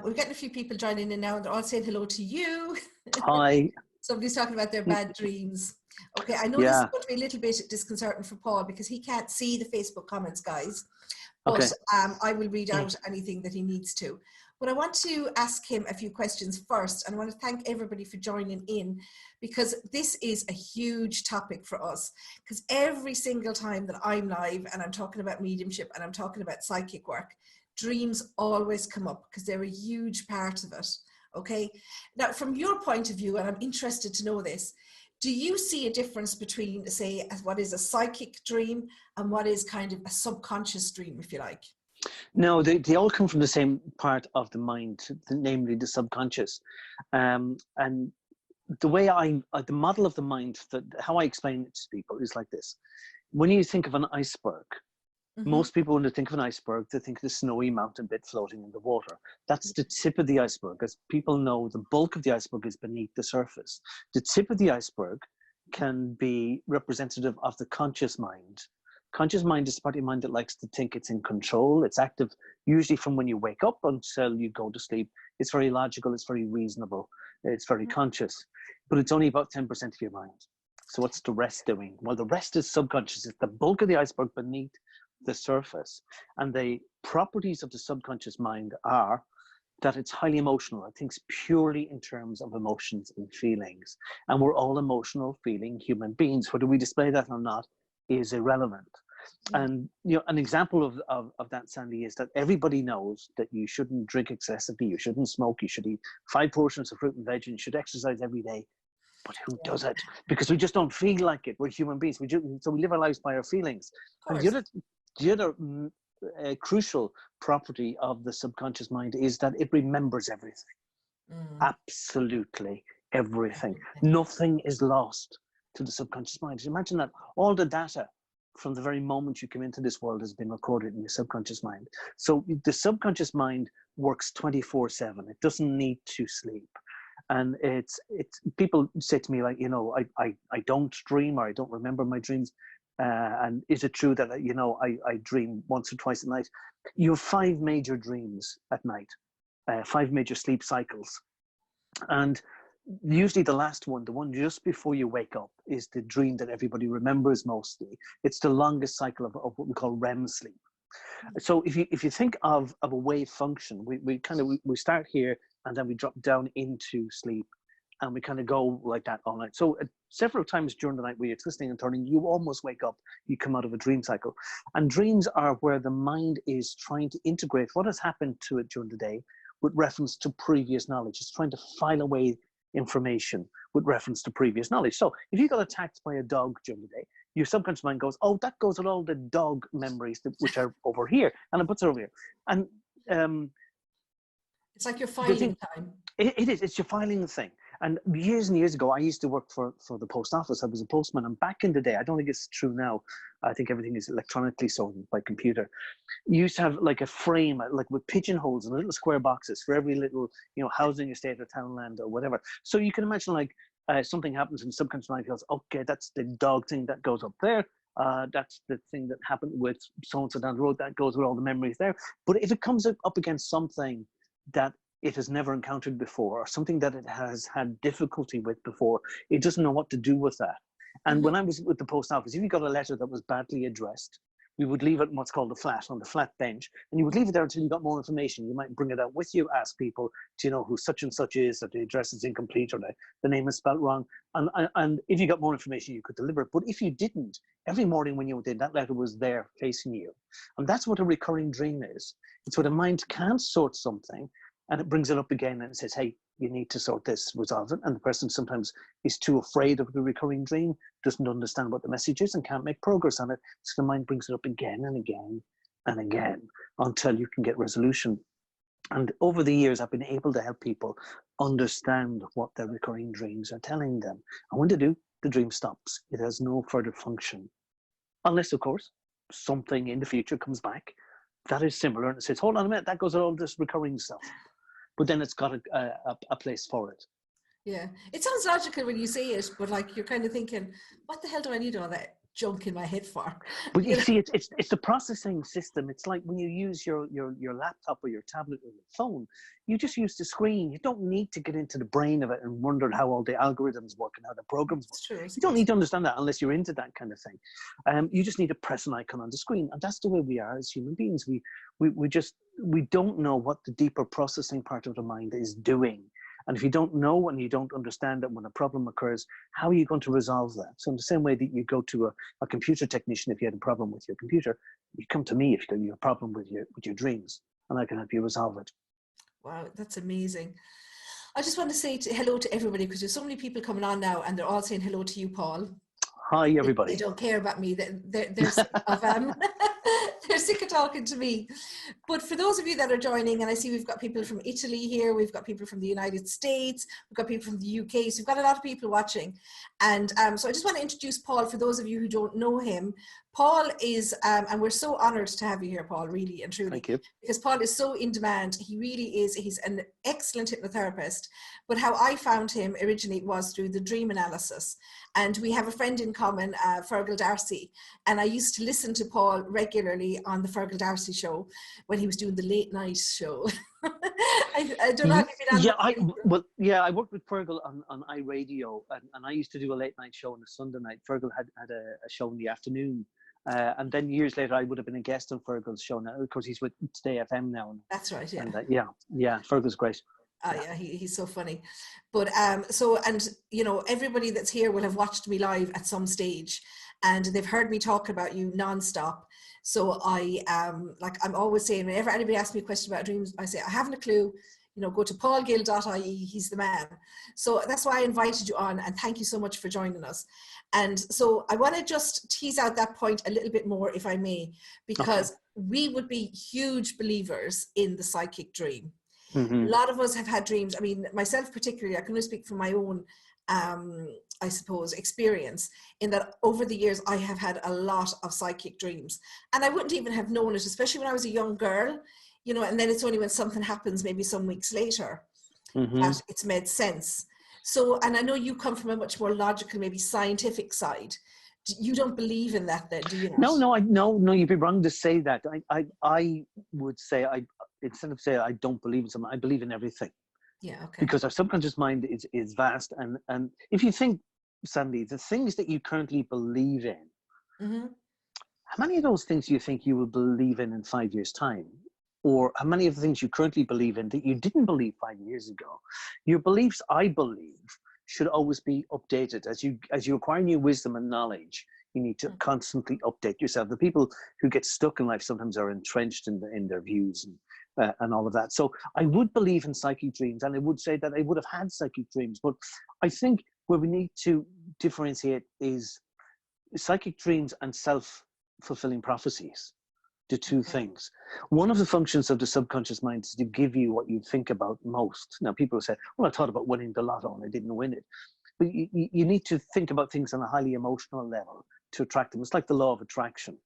We're getting a few people joining in now, and they're all saying hello to you. Hi. Somebody's talking about their bad dreams. Okay, I know this is going to be a little bit disconcerting for Paul because he can't see the Facebook comments, guys. But I will read out anything that he needs to. But I want to ask him a few questions first, and I want to thank everybody for joining in, because this is a huge topic for us. Because every single time that I'm live and I'm talking about mediumship and I'm talking about psychic work, dreams always come up because they're a huge part of it. Okay. Now, from your point of view, and I'm interested to know this, do you see a difference between, say, what is a psychic dream and what is kind of a subconscious dream, if you like? No, they all come from the same part of the mind, namely the subconscious. And the way the model of the mind, how I explain it to people is like this. When you think of an iceberg, most people, when they think of an iceberg, they think of the snowy mountain bit floating in the water. That's the tip of the iceberg. As people know, the bulk of the iceberg is beneath the surface. The tip of the iceberg can be representative of the conscious mind. Conscious mind is the part of your mind that likes to think it's in control. It's active usually from when you wake up until you go to sleep. It's very logical. It's very reasonable. It's very conscious. But it's only about 10% of your mind. So what's the rest doing? Well, the rest is subconscious. It's the bulk of the iceberg beneath the surface. And the properties of the subconscious mind are that it's highly emotional. It thinks purely in terms of emotions and feelings. And we're all emotional, feeling human beings. Whether we display that or not is irrelevant. And an example of that, Sandy, is that everybody knows that you shouldn't drink excessively, you shouldn't smoke, you should eat 5 portions of fruit and veg, and you should exercise every day. But who does it? Because we just don't feel like it. We're human beings. So we live our lives by our feelings. And the other crucial property of the subconscious mind is that it remembers everything. Absolutely everything. Nothing is lost to the subconscious mind. Imagine that all the data from the very moment you come into this world has been recorded in your subconscious mind. So the subconscious mind works 24/7. It doesn't need to sleep. And it's people say to me, like, I don't dream, or I don't remember my dreams. And is it true that, I dream once or twice a night? You have 5 major dreams at night, 5 major sleep cycles. And usually the last one, the one just before you wake up, is the dream that everybody remembers mostly. It's the longest cycle of what we call REM sleep. So if you think of a wave function, we start here and then we drop down into sleep, and we kind of go like that all night. So several times during the night where you're twisting and turning, you almost wake up, you come out of a dream cycle. And dreams are where the mind is trying to integrate what has happened to it during the day with reference to previous knowledge. It's trying to file away information with reference to previous knowledge. So if you got attacked by a dog during the day, your subconscious mind goes, oh, that goes with all the dog memories which are over here, and it puts it over here. And it's like your filing time. It is. It's your filing thing. And years and years ago, I used to work for the post office. I was a postman. And back in the day, I don't think it's true now. I think everything is electronically sorted by computer. You used to have like a frame, like with pigeonholes and little square boxes for every little, housing estate or townland or whatever. So you can imagine, like, something happens and subconscious mind goes, okay, that's the dog thing that goes up there. That's the thing that happened with so-and-so down the road. That goes with all the memories there. But if it comes up against something that it has never encountered before, or something that it has had difficulty with before, it doesn't know what to do with that. And when I was with the post office, if you got a letter that was badly addressed, we would leave it in what's called on the flat bench, and you would leave it there until you got more information. You might bring it out with you, ask people, do you know who such and such is, that the address is incomplete, or the name is spelled wrong. And if you got more information, you could deliver it. But if you didn't, every morning when you went in, that letter was there facing you. And that's what a recurring dream is. It's where the mind can't sort something, and it brings it up again and it says, hey, you need to sort this, resolve it. And the person sometimes is too afraid of the recurring dream, doesn't understand what the message is, and can't make progress on it. So the mind brings it up again and again and again until you can get resolution. And over the years, I've been able to help people understand what their recurring dreams are telling them. And when they do, the dream stops. It has no further function. Unless, of course, something in the future comes back that is similar and it says, hold on a minute, that goes with all this recurring stuff. But then it's got a place for it. Yeah, it sounds logical when you say it, but like you're kind of thinking, what the hell do I need all that junk in my head for? But you see, it's the processing system. It's like when you use your laptop or your tablet or your phone, you just use the screen. You don't need to get into the brain of it and wonder how all the algorithms work and how the programs work. It's true. You don't need to understand that unless you're into that kind of thing. You just need to press an icon on the screen, and that's the way we are as human beings. We don't know what the deeper processing part of the mind is doing. And if you don't know and you don't understand that when a problem occurs, how are you going to resolve that? So in the same way that you go to a computer technician if you had a problem with your computer, you come to me if you have a problem with your dreams, and I can help you resolve it. Wow, that's amazing. I just want to say hello to everybody, because there's so many people coming on now and they're all saying hello to you, Paul. Hi, everybody. They don't care about me. They're sick of, they're sick of talking to me. But for those of you that are joining, and I see we've got people from Italy here, we've got people from the United States, we've got people from the UK, so we've got a lot of people watching. And so I just want to introduce Paul for those of you who don't know him. Paul is, and we're so honored to have you here, Paul, really and truly. Thank you. Because Paul is so in demand. He really is. He's an excellent hypnotherapist. But how I found him originally was through the dream analysis. And we have a friend in common, Fergal Darcy. And I used to listen to Paul regularly on the Fergal Darcy show when he was doing the late night show. I don't know if you've been on I worked with Fergal on iRadio, and I used to do a late night show on a Sunday night. Fergal had a show in the afternoon. And then years later, I would have been a guest on Fergal's show. Now, of course, he's with Stay FM now. That's right, yeah. And, Fergal's great. Yeah, he's so funny. But and you know, everybody that's here will have watched me live at some stage, and they've heard me talk about you nonstop. So I'm always saying, whenever anybody asks me a question about dreams, I say I haven't a clue. You know, go to paulgill.ie. He's the man. So that's why I invited you on, and thank you so much for joining us. And so I want to just tease out that point a little bit more, if I may, because we would be huge believers in the psychic dream. Mm-hmm. A lot of us have had dreams. I mean, myself particularly, I can only speak from my own, I suppose, experience, in that over the years, I have had a lot of psychic dreams. And I wouldn't even have known it, especially when I was a young girl, you know, and then it's only when something happens, maybe some weeks later, that it's made sense. So, and I know you come from a much more logical, maybe scientific side. You don't believe in that then, do you not? No, you'd be wrong to say that. I would say, instead of saying I don't believe in something, I believe in everything. Yeah, okay. Because our subconscious mind is vast. And if you think, Sandy, the things that you currently believe in, how many of those things do you think you will believe in 5 years' time? Or how many of the things you currently believe in that you didn't believe 5 years ago? Your beliefs, I believe, should always be updated. As you acquire new wisdom and knowledge, you need to constantly update yourself. The people who get stuck in life sometimes are entrenched in their views and all of that. So I would believe in psychic dreams, and I would say that I would have had psychic dreams. But I think where we need to differentiate is psychic dreams and self-fulfilling prophecies. The two things. One of the functions of the subconscious mind is to give you what you think about most. Now, people say, well, I thought about winning the lotto and I didn't win it. But you need to think about things on a highly emotional level to attract them. It's like the law of attraction.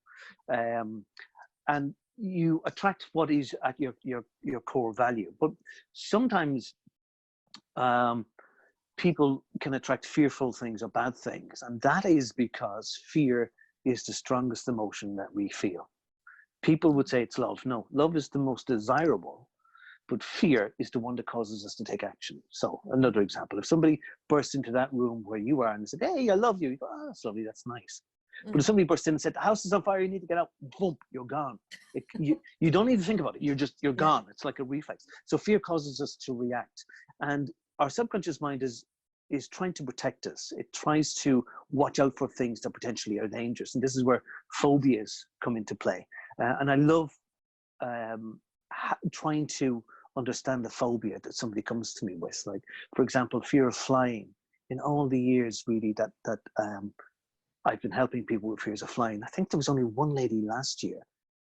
And you attract what is at your core value. But sometimes people can attract fearful things or bad things. And that is because fear is the strongest emotion that we feel. People would say it's love. No, love is the most desirable, but fear is the one that causes us to take action. So another example, if somebody bursts into that room where you are and said, hey, I love you, you go, oh, that's lovely, that's nice. But if somebody burst in and said, the house is on fire, you need to get out, boom, you're gone. You don't need to think about it. You're gone. It's like a reflex. So fear causes us to react. And our subconscious mind is trying to protect us. It tries to watch out for things that potentially are dangerous. And this is where phobias come into play. And I love trying to understand the phobia that somebody comes to me with. Like, for example, fear of flying. In all the years, really, that I've been helping people with fears of flying, I think there was only one lady last year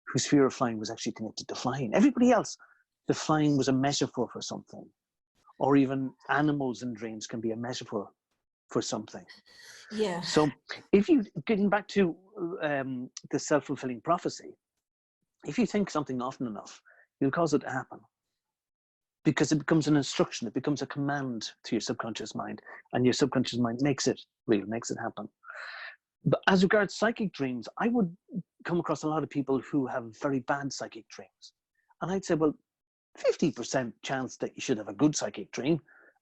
whose fear of flying was actually connected to flying. Everybody else, the flying was a metaphor for something. Or even animals in dreams can be a metaphor for something. Yeah. So if you, getting back to the self-fulfilling prophecy, if you think something often enough, you'll cause it to happen. Because it becomes an instruction, it becomes a command to your subconscious mind, and your subconscious mind makes it real, makes it happen. But as regards psychic dreams, I would come across a lot of people who have very bad psychic dreams. And I'd say, well, 50% chance that you should have a good psychic dream,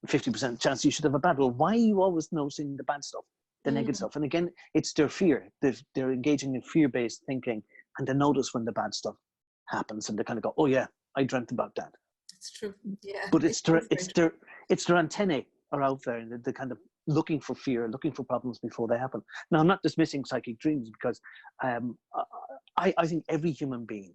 50% chance you should have a bad one. Why are you always noticing the bad stuff, the negative stuff? And again, it's their fear. They're engaging in fear-based thinking, and they notice when the bad stuff happens, and they kind of go, oh yeah, I dreamt about that. It's true. Yeah. But it's their antennae are out there, and they're kind of looking for fear, looking for problems before they happen. Now, I'm not dismissing psychic dreams, because I think every human being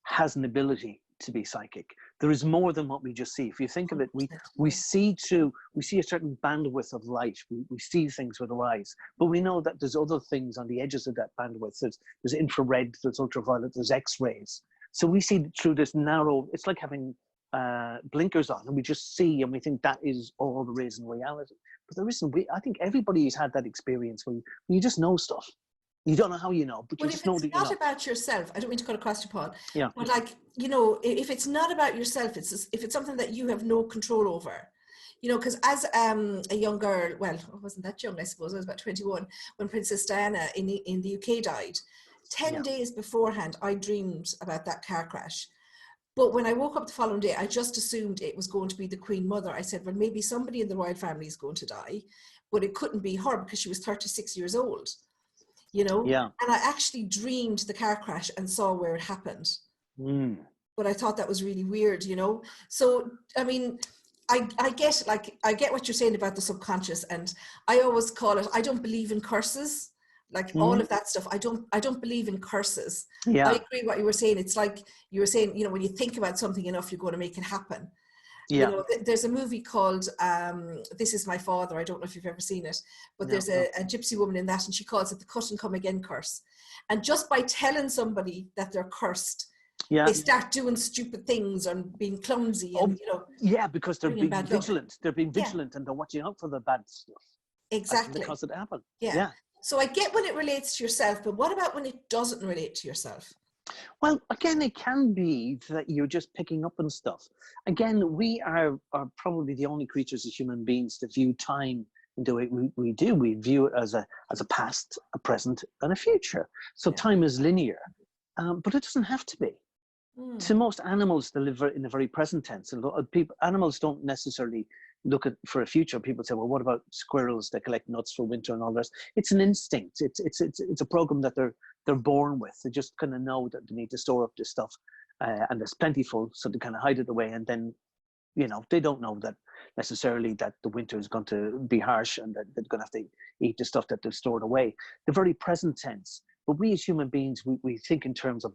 has an ability to be psychic. There is more than what we just see. If you think of it, we see a certain bandwidth of light. We see things with our eyes, but we know that there's other things on the edges of that bandwidth. There's infrared, there's ultraviolet, there's X-rays. So we see through this narrow, it's like having blinkers on, and we just see, and we think that is all there is in reality. But there isn't. I think everybody has had that experience where you just know stuff. You don't know how you know, but you just know that you know. If it's not about yourself, I don't mean to cut across you, Paul. Yeah. But like, you know, if it's not about yourself, if it's something that you have no control over, you know, because as a young girl, well, I wasn't that young, I suppose, I was about 21 when Princess Diana in the UK died. 10 days beforehand, I dreamed about that car crash. But when I woke up the following day, I just assumed it was going to be the Queen Mother. I said, well, maybe somebody in the royal family is going to die, but it couldn't be her because she was 36 years old. You know, and I actually dreamed the car crash and saw where it happened. But I thought that was really weird, you know. So I mean, I get what you're saying about the subconscious, and I always call it, I don't believe in curses, like all of that stuff. I don't believe in curses. I agree what you were saying. It's like you were saying, you know, when you think about something enough, you're going to make it happen. You know, there's a movie called This Is My Father. I don't know if you've ever seen it, but there's a gypsy woman in that, and she calls it the cut and come again curse. And just by telling somebody that they're cursed, they start doing stupid things and being clumsy, and you know. Yeah, because they're being vigilant. They're being vigilant, and they're watching out for the bad stuff. Exactly. Because it happened. Yeah. So I get when it relates to yourself, but what about when it doesn't relate to yourself? Well, again, it can be that you're just picking up on stuff. Again, we are probably the only creatures as human beings to view time in the way we do. We view it as a past, a present, and a future. So time is linear, but it doesn't have to be. To most animals, they live in a very present tense. And animals don't necessarily look for a future. People say, well, what about squirrels that collect nuts for winter and all the rest? It's an instinct. It's a program that they're born with. They just kind of know that they need to store up this stuff, and there's plentiful, so they kind of hide it away. And then, you know, they don't know that necessarily that the winter is going to be harsh and that they're going to have to eat the stuff that they've stored away. The very present tense. But we as human beings, we think in terms of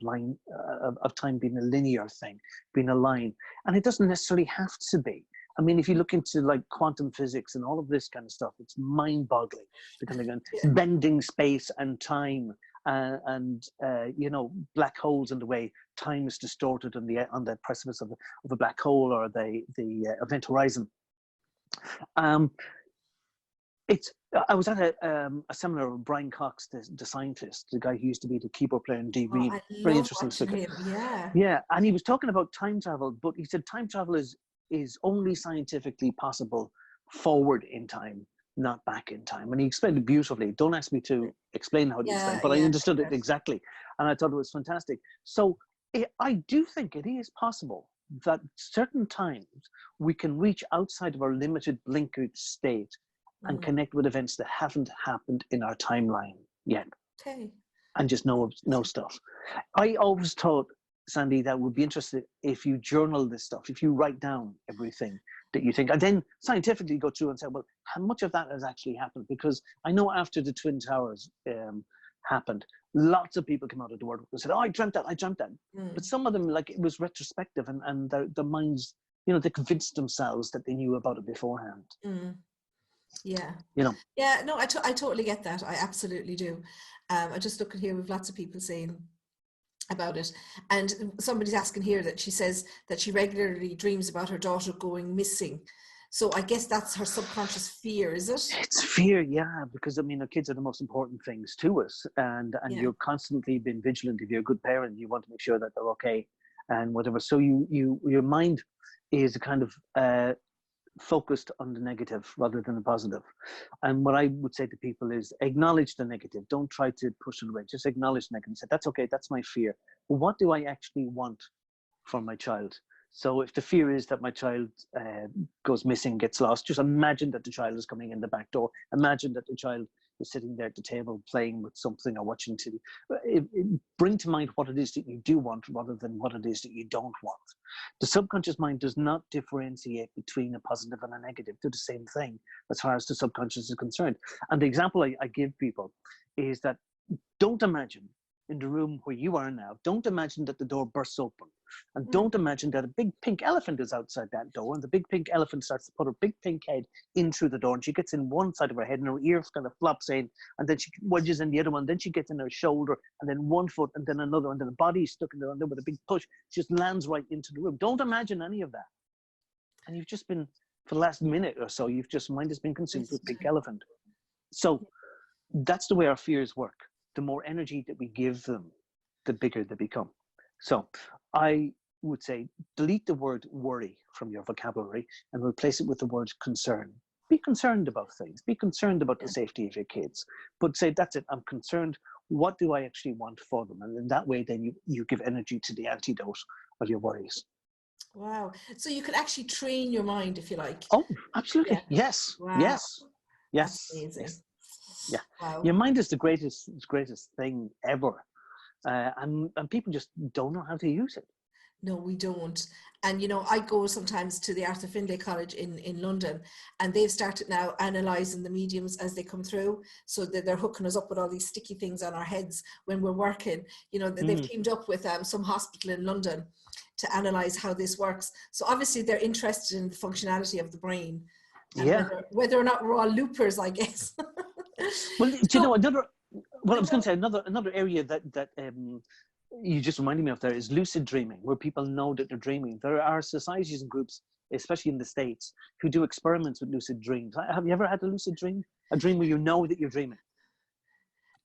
of time being a linear thing, being a line, and it doesn't necessarily have to be. I mean, if you look into like quantum physics and all of this kind of stuff, it's mind-boggling. Bending space and time, and you know, black holes and the way time is distorted on the precipice of a black hole or the event horizon. I was at a seminar of Brian Cox, the scientist, the guy who used to be the keyboard player in D.V. Very interesting figure. Yeah, and he was talking about time travel, but he said time travel is only scientifically possible forward in time, not back in time. And he explained it beautifully. Don't ask me to explain how he explained, but I understood it exactly. And I thought it was fantastic. So I do think it is possible that certain times we can reach outside of our limited blinkered state and connect with events that haven't happened in our timeline yet. Okay. And just know stuff. I always thought, Sandy, that would be interesting if you journal this stuff, if you write down everything that you think, and then scientifically go through and say, well, how much of that has actually happened? Because I know after the Twin Towers happened, lots of people came out of the world and said, oh, I dreamt that. But some of them, like, it was retrospective, and their minds, you know, they convinced themselves that they knew about it beforehand. Yeah. You know. Yeah, no, I totally get that. I absolutely do. I just look at here, we've lots of people saying about it, and somebody's asking here that she says that she regularly dreams about her daughter going missing. So I guess that's her subconscious fear, is it? It's fear, yeah, because I mean, our kids are the most important things to us, and you're constantly being vigilant. If you're a good parent, you want to make sure that they're okay and whatever. So your mind is a kind of focused on the negative rather than the positive. And what I would say to people is acknowledge the negative. Don't try to push it away. Just acknowledge the negative. Say, that's okay. That's my fear. But what do I actually want for my child? So if the fear is that my child goes missing, gets lost, just imagine that the child is coming in the back door. Imagine that the child is sitting there at the table playing with something or watching TV. Bring to mind what it is that you do want rather than what it is that you don't want. The subconscious mind does not differentiate between a positive and a negative. They're the same thing as far as the subconscious is concerned. And the example I give people is that don't imagine in the room where you are now, don't imagine that the door bursts open. And don't imagine that a big pink elephant is outside that door and the big pink elephant starts to put her big pink head in through the door and she gets in one side of her head and her ears kind of flops in and then she wedges in the other one, then she gets in her shoulder and then one foot and then another and then the body is stuck in there and then with a big push, she just lands right into the room. Don't imagine any of that. And you've just been, for the last minute or so, mind has been consumed with pink elephant. So that's the way our fears work. The more energy that we give them, the bigger they become. So I would say delete the word worry from your vocabulary and replace it with the word concern. Be concerned about things. Be concerned about the safety of your kids. But say, that's it, I'm concerned. What do I actually want for them? And in that way, then you give energy to the antidote of your worries. Wow. So you could actually train your mind, if you like. Oh, absolutely. Yeah. Yes. Wow. Yes. Yes. That's amazing. Yes. Yeah. Wow. Your mind is the greatest thing ever. And people just don't know how to use it. No, we don't. And, you know, I go sometimes to the Arthur Findlay College in London, and they've started now analysing the mediums as they come through, so that they're hooking us up with all these sticky things on our heads when we're working. You know, they've teamed up with some hospital in London to analyse how this works. So obviously they're interested in the functionality of the brain. And whether or not we're all loopers, I guess. Well, do you know, I was going to say another area that you just reminded me of there is lucid dreaming, where people know that they're dreaming. There are societies and groups, especially in the States, who do experiments with lucid dreams. Have you ever had a lucid dream? A dream where you know that you're dreaming?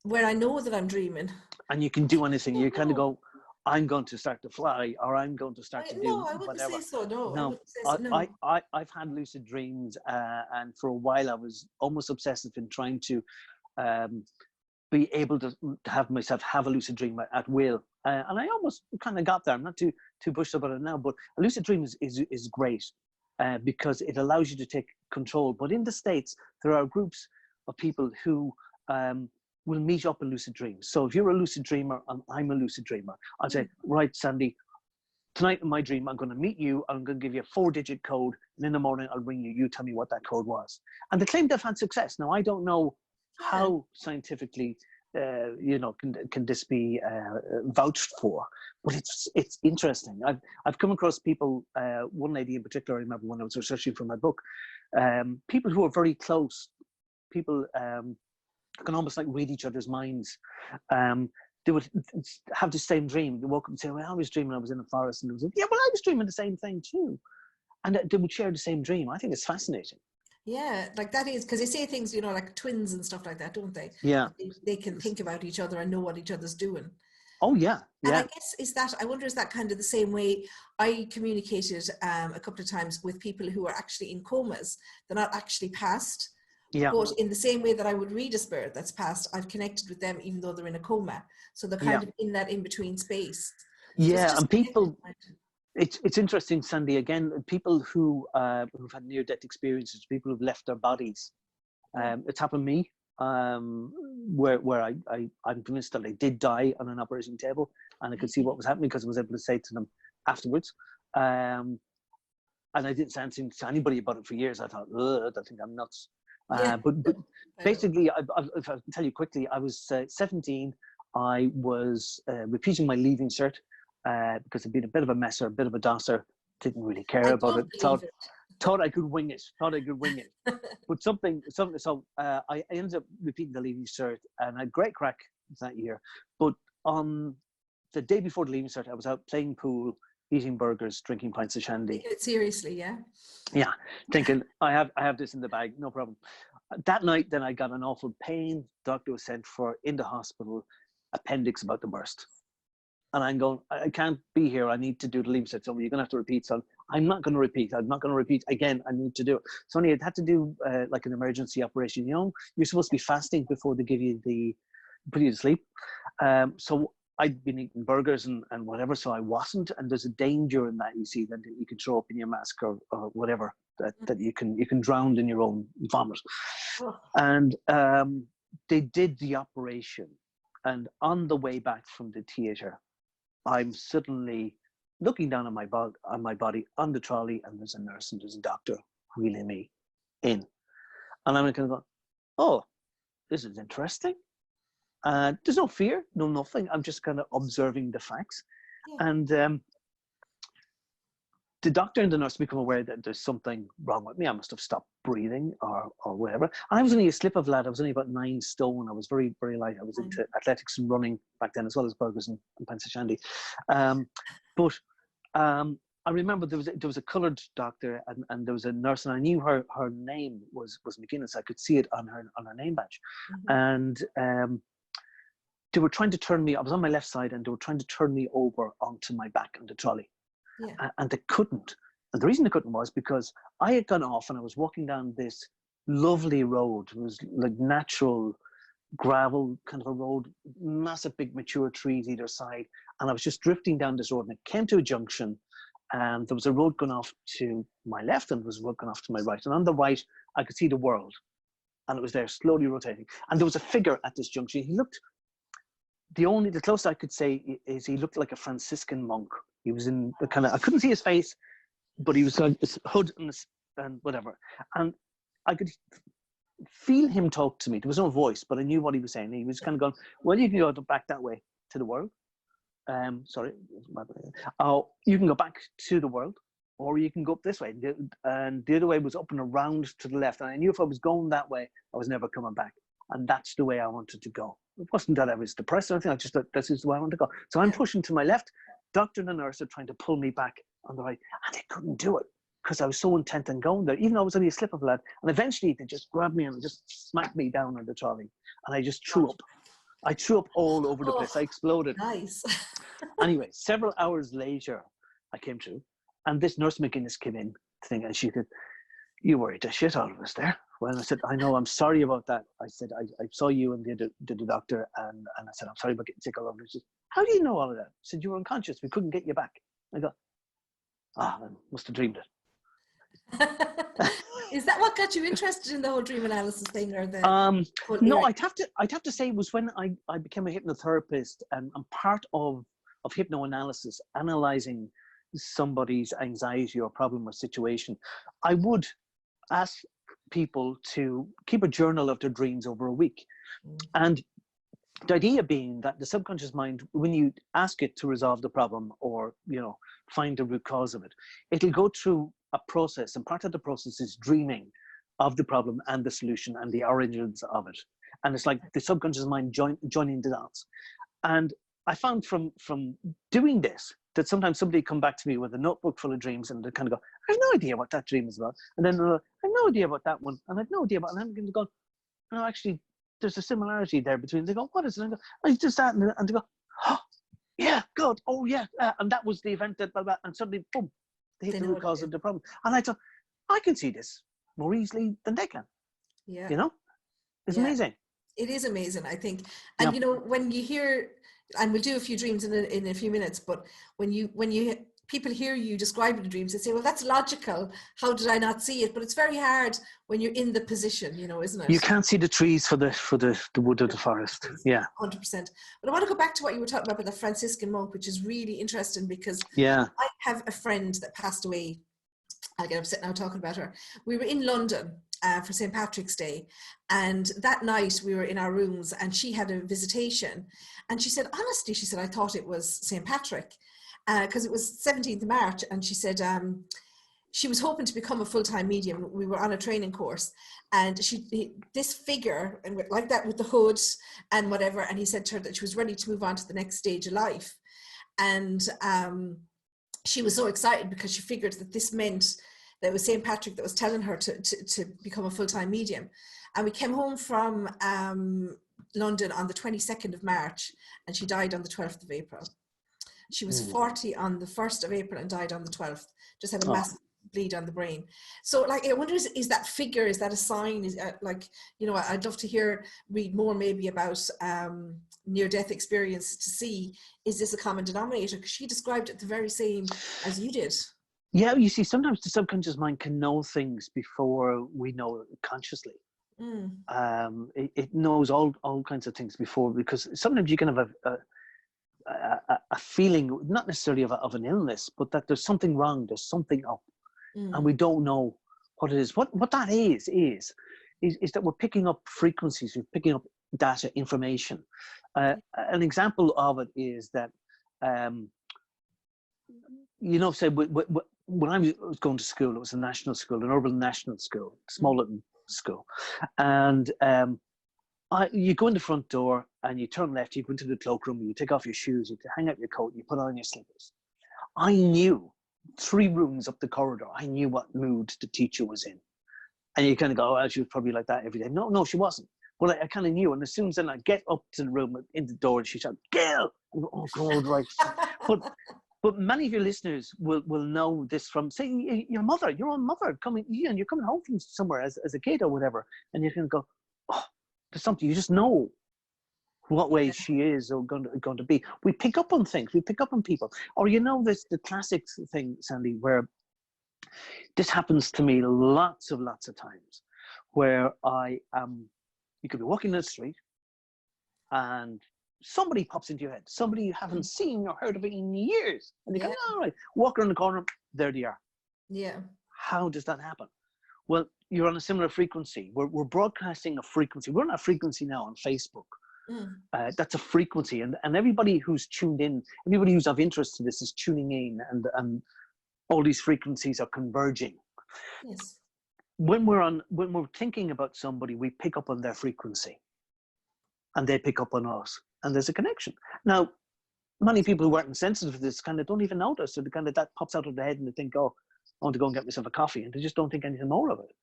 Where I know that I'm dreaming. And you can do anything. You kind of go, I'm going to start to fly, or I'm going to start to do whatever. No, I wouldn't say so. No, no. I wouldn't say so. No. I've had lucid dreams, and for a while I was almost obsessive in trying to be able to have myself have a lucid dream at will. And I almost kind of got there. I'm not too pushed about it now, but a lucid dream is great because it allows you to take control. But in the States, there are groups of people who will meet up in lucid dreams. So if you're a lucid dreamer and I'm a lucid dreamer, I'll say, right, Sandy, tonight in my dream, I'm going to meet you. I'm going to give you a 4-digit code. And in the morning, I'll ring you. You tell me what that code was. And they claim they've had success. Now, I don't know how scientifically can this be vouched for, but it's interesting. I've come across people, one lady in particular I remember when I was researching for my book, people who are very close, people can almost like read each other's minds. They would have the same dream. They woke up and say, well, I was dreaming I was in the forest, and they was like, yeah, well, I was dreaming the same thing too. And they would share the same dream. I think it's fascinating. Yeah, like that is, because they say things, you know, like twins and stuff like that, don't they? Yeah. They can think about each other and know what each other's doing. Oh, yeah. And I guess I wonder, is that kind of the same way I communicated a couple of times with people who are actually in comas? They're not actually passed. Yeah. But in the same way that I would read a spirit that's passed, I've connected with them even though they're in a coma. So they're kind of in that in-between space. Yeah, and people... It's interesting, Sandy, again, people who've had near-death experiences, people who've left their bodies. It's happened to me, where I'm convinced that I did die on an operating table, and I could see what was happening because I was able to say to them afterwards. And I didn't say anything to anybody about it for years. I thought, I think I'm nuts. But basically, if I can tell you quickly, I was 17. I was repeating my leaving cert. Because I'd been a bit of a messer, a bit of a dosser, didn't really care about it. Thought I could wing it. But something. So I ended up repeating the leaving cert, and I had great crack that year. But on the day before the leaving cert, I was out playing pool, eating burgers, drinking pints of shandy. Seriously, yeah. Yeah, thinking I have this in the bag, no problem. That night, then I got an awful pain. Doctor was sent for in the hospital. Appendix about to burst. And I'm going, I can't be here. I need to do the leave. Said, so you're going to have to repeat. So I'm not going to repeat. I'm not going to repeat again. I need to do it. So I had to do like an emergency operation. You know, you're supposed to be fasting before they give you put you to sleep. So I'd been eating burgers and whatever, so I wasn't. And there's a danger in that, you see, that you can throw up in your mask or whatever, that you can drown in your own vomit. And they did the operation. And on the way back from the theater, I'm suddenly looking down on my body on the trolley, and there's a nurse and there's a doctor wheeling me in. And I'm kind of going, oh, this is interesting. There's no fear, no nothing. I'm just kind of observing the facts. Yeah. And the doctor and the nurse become aware that there's something wrong with me. I must have stopped breathing or whatever. And I was only a slip of lad. I was only about 9 stone. I was very, very light. I was into athletics and running back then, as well as burgers and pants shandy. But I remember there was a coloured doctor and there was a nurse, and I knew her name was McGuinness. I could see it on her name badge. And they were trying to turn me, I was on my left side, and they were trying to turn me over onto my back on the trolley. Yeah. And they couldn't. And the reason they couldn't was because I had gone off and I was walking down this lovely road. It was like natural gravel kind of a road, massive big mature trees either side. And I was just drifting down this road, and it came to a junction, and there was a road going off to my left and there was a road going off to my right. And on the right, I could see the world, and it was there slowly rotating. And there was a figure at this junction. He looked, the closest I could say is he looked like a Franciscan monk. He was in the kind of, I couldn't see his face, but he was like this hood and whatever. And I could feel him talk to me. There was no voice, but I knew what he was saying. He was kind of going, well, you can go back that way to the world. Sorry. Oh, you can go back to the world, or you can go up this way. And the other way was up and around to the left. And I knew if I was going that way, I was never coming back. And that's the way I wanted to go. It wasn't that I was depressed or anything. I just thought, this is the way I want to go. So I'm pushing to my left. Doctor and the nurse are trying to pull me back on the right, and they couldn't do it because I was so intent on going there, even though I was only a slip of a lad. And eventually they just grabbed me and just smacked me down on the trolley, and I just threw up. I threw up all over the place. I exploded. Nice. Anyway, several hours later, I came to, and this nurse McGuinness came in, and she said, "You worried the shit out of us there." Well, I said, "I know, I'm sorry about that." I said, I saw you and the doctor, and I said, "I'm sorry about getting sick all over." She said, "How do you know all of that?" I said, "You were unconscious. We couldn't get you back." I go, I must have dreamed it. Is that what got you interested in the whole dream analysis thing, or the? No, I'd have to say it was when I became a hypnotherapist, and I'm part of hypnoanalysis, analyzing somebody's anxiety or problem or situation. I would ask people to keep a journal of their dreams over a week. And the idea being that the subconscious mind, when you ask it to resolve the problem or, find the root cause of it, it'll go through a process. And part of the process is dreaming of the problem and the solution and the origins of it. And it's like the subconscious mind joining the dots. And I found from doing this that sometimes somebody come back to me with a notebook full of dreams, and they kind of go, "I have no idea what that dream is about." And then I have no idea about that one, and I have no idea about it. And I'm going to go, "No, actually, there's a similarity there between." They go, "What is it?" And I go, "I just that," and they go, "Oh, yeah, God, oh yeah," and that was the event that, blah, blah, and suddenly, boom, they hit the root cause of the problem. And I thought, I can see this more easily than they can. Yeah, it's amazing. It is amazing, I think. And when you hear, and we'll do a few dreams in a few minutes, but when people hear you describing the dreams, they say, "Well, that's logical. How did I not see it?" But it's very hard when you're in the position, isn't it? You can't see the trees for the wood of the forest. Yeah, 100%. But I want to go back to what you were talking about with the Franciscan monk, which is really interesting, because I have a friend that passed away. I get upset now talking about her. We were in London for St. Patrick's Day, and that night we were in our rooms, and she had a visitation, and she said, honestly, she said, I thought it was St. Patrick, because it was 17th of March, and she said she was hoping to become a full-time medium. We were on a training course, and this figure, and like that with the hood and whatever, and he said to her that she was ready to move on to the next stage of life. And she was so excited because she figured that this meant that it was St. Patrick that was telling her to become a full-time medium. And we came home from London on the 22nd of March, and she died on the 12th of April. She was 40 on the 1st of April and died on the 12th. Just had a massive bleed on the brain. So like, I wonder, is that figure, is that a sign? Is like, you know, I'd love to read more maybe about near-death experience to see, is this a common denominator? Because she described it the very same as you did. Yeah, you see, sometimes the subconscious mind can know things before we know it consciously. It knows all kinds of things before, because sometimes you can have a feeling, not necessarily of an illness, but that there's something wrong, there's something up, and we don't know what it is. What that is that we're picking up frequencies, we're picking up data, information. An example of it is that, you know, say when I was going to school, it was a national school, an urban national school, small little school, and you go in the front door and you turn left, you go into the cloakroom, you take off your shoes, you hang out your coat, you put on your slippers. I knew 3 rooms up the corridor, I knew what mood the teacher was in. And you kind of go, oh, well, she was probably like that every day. No, she wasn't. But I kind of knew. And as soon as I get up to the room, in the door, and she shouted, Gill! Oh, God, right. But many of your listeners will know this from, say, your mother, your own mother, you're coming home from somewhere as a kid or whatever, and you're going to go, oh, there's something, you just know what way she is or going to be. We pick up on things, we pick up on people. Or you know, this the classic thing, Sandy, where this happens to me lots of times, where you could be walking in the street and somebody pops into your head, somebody you haven't seen or heard of in years, and you go, all right, walk around the corner, there they are. Yeah. How does that happen? Well, you're on a similar frequency. We're broadcasting a frequency. We're on a frequency now on Facebook. That's a frequency, and everybody who's tuned in, everybody who's of interest to this is tuning in, and all these frequencies are converging. Yes. When we're thinking about somebody, we pick up on their frequency, and they pick up on us, and there's a connection. Now, many people who aren't sensitive to this kind of don't even notice, so that pops out of their head, and they think, oh, I want to go and get myself a coffee, and they just don't think anything more of it.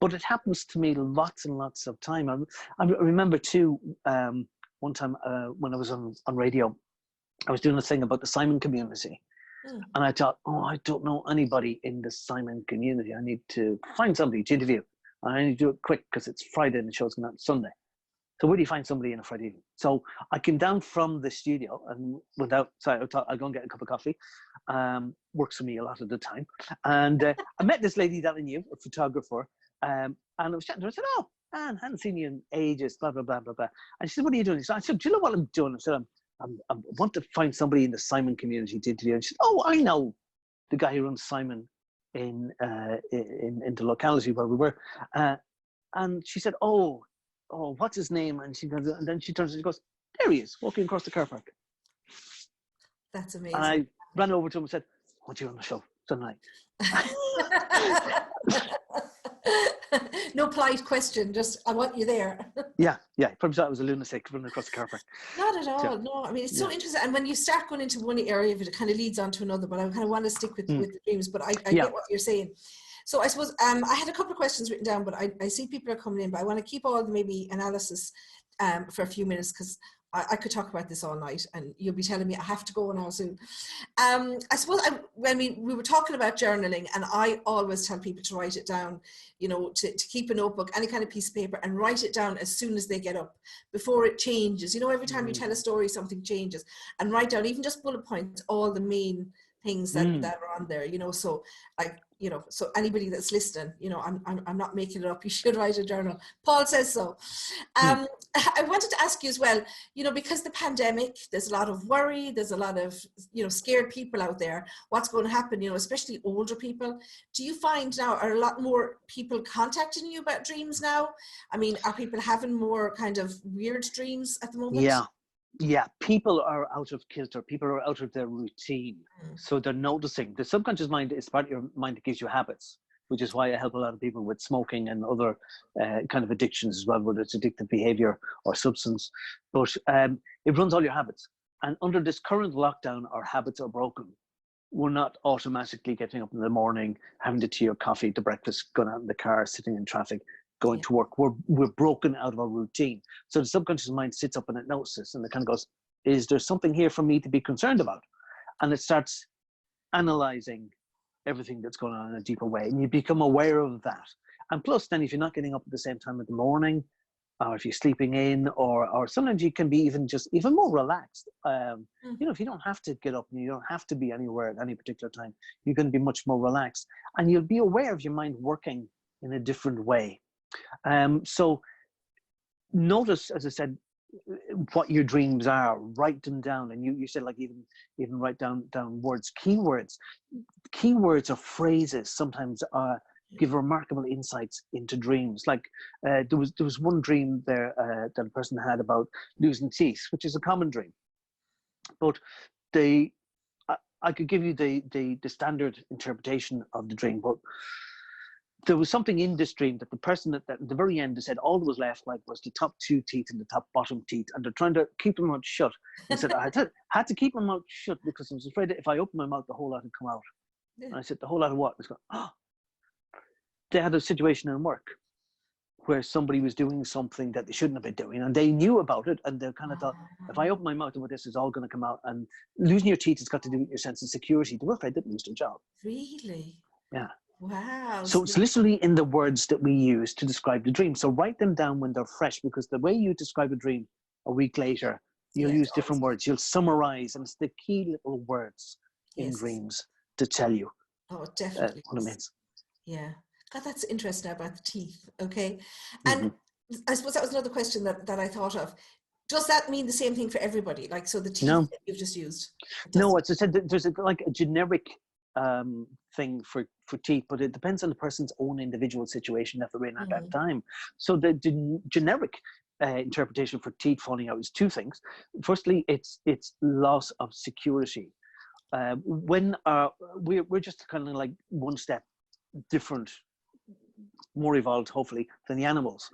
But it happens to me lots and lots of time. I remember too, one time when I was on radio, I was doing a thing about the Simon community. And I thought, oh, I don't know anybody in the Simon community. I need to find somebody to interview. And I need to do it quick because it's Friday and the show's going out Sunday. So where do you find somebody on a Friday evening? So I came down from the studio and I thought I'd go and get a cup of coffee. Works for me a lot of the time. And I met this lady that I knew, a photographer. And I was chatting to her. I said, oh, Anne, I hadn't seen you in ages, blah, blah, blah, blah, blah. And she said, what are you doing? So I said, do you know what I'm doing? I said, I want to find somebody in the Simon community to interview. And she said, oh, I know the guy who runs Simon in the locality where we were. And she said, oh, what's his name? And then she turns and she goes, there he is, walking across the car park. That's amazing. And I ran over to him and said, what do you on the show tonight? No polite question, just I want you there. yeah, probably thought I was a lunatic running across the car park. Not at all, no. I mean, it's so interesting, and when you start going into one area of it, it kind of leads on to another, but I kind of want to stick with the dreams, but I get what you're saying. So I suppose I had a couple of questions written down, but I see people are coming in, but I want to keep all the maybe analysis for a few minutes, because I could talk about this all night and you'll be telling me I have to go now soon. I suppose when we were talking about journaling, and I always tell people to write it down, you know, to keep a notebook, any kind of piece of paper, and write it down as soon as they get up, before it changes. You know, every time you tell a story, something changes, and write down even just bullet points, all the main things that are on there, you know. So you know, so anybody that's listening, you know, I'm not making it up. You should write a journal. Paul says so. I wanted to ask you as well, you know, because the pandemic, there's a lot of worry, there's a lot of, you know, scared people out there. What's going to happen, you know, especially older people. Do you find now, are a lot more people contacting you about dreams now? I mean, are people having more kind of weird dreams at the moment? Yeah, people are out of kilter. People are out of their routine. So they're noticing. The subconscious mind is part of your mind that gives you habits, which is why I help a lot of people with smoking and other kind of addictions as well, whether it's addictive behavior or substance. But it runs all your habits. And under this current lockdown, our habits are broken. We're not automatically getting up in the morning, having the tea or coffee, the breakfast, going out in the car, sitting in traffic, going to work. We're broken out of our routine. So the subconscious mind sits up and it notices, and it kind of goes, Is there something here for me to be concerned about? And it starts analyzing everything that's going on in a deeper way, and you become aware of that. And plus, then if you're not getting up at the same time in the morning, or if you're sleeping in, or sometimes you can be even more relaxed. You know, if you don't have to get up and you don't have to be anywhere at any particular time, you're going to be much more relaxed, and you'll be aware of your mind working in a different way. So notice, as I said, what your dreams are. Write them down, and you said like even write down words, keywords or phrases sometimes give remarkable insights into dreams. Like there was one dream there that a person had about losing teeth, which is a common dream, but I could give you the standard interpretation of the dream, but there was something in this dream that the person at the very end said all that was left like was the top two teeth and the top bottom teeth, and they're trying to keep them mouth shut. And said I had to keep my mouth shut because I was afraid that if I opened my mouth, the whole lot would come out. Yeah. And I said, the whole lot of what? They had a situation in work where somebody was doing something that they shouldn't have been doing, and they knew about it, and they kind of thought, if I open my mouth about this, it's all going to come out. And losing your teeth has got to do with your sense of security. They were afraid they'd lose their job. Really? Yeah. Wow. So it's literally in the words that we use to describe the dream. So write them down when they're fresh, because the way you describe a dream a week later, you'll use different words. You'll summarize, and it's the key little words in dreams to tell you definitely what it means. Yeah. God, that's interesting about the teeth. Okay. And I suppose that was another question that I thought of. Does that mean the same thing for everybody? Like, so the teeth that you've just used? No, as I said, there's like a generic thing for teeth, but it depends on the person's own individual situation that they're in at that time. So the generic interpretation for teeth falling out is two things. Firstly, it's loss of security. When we're just kind of like one step different, more evolved, hopefully, than the animals.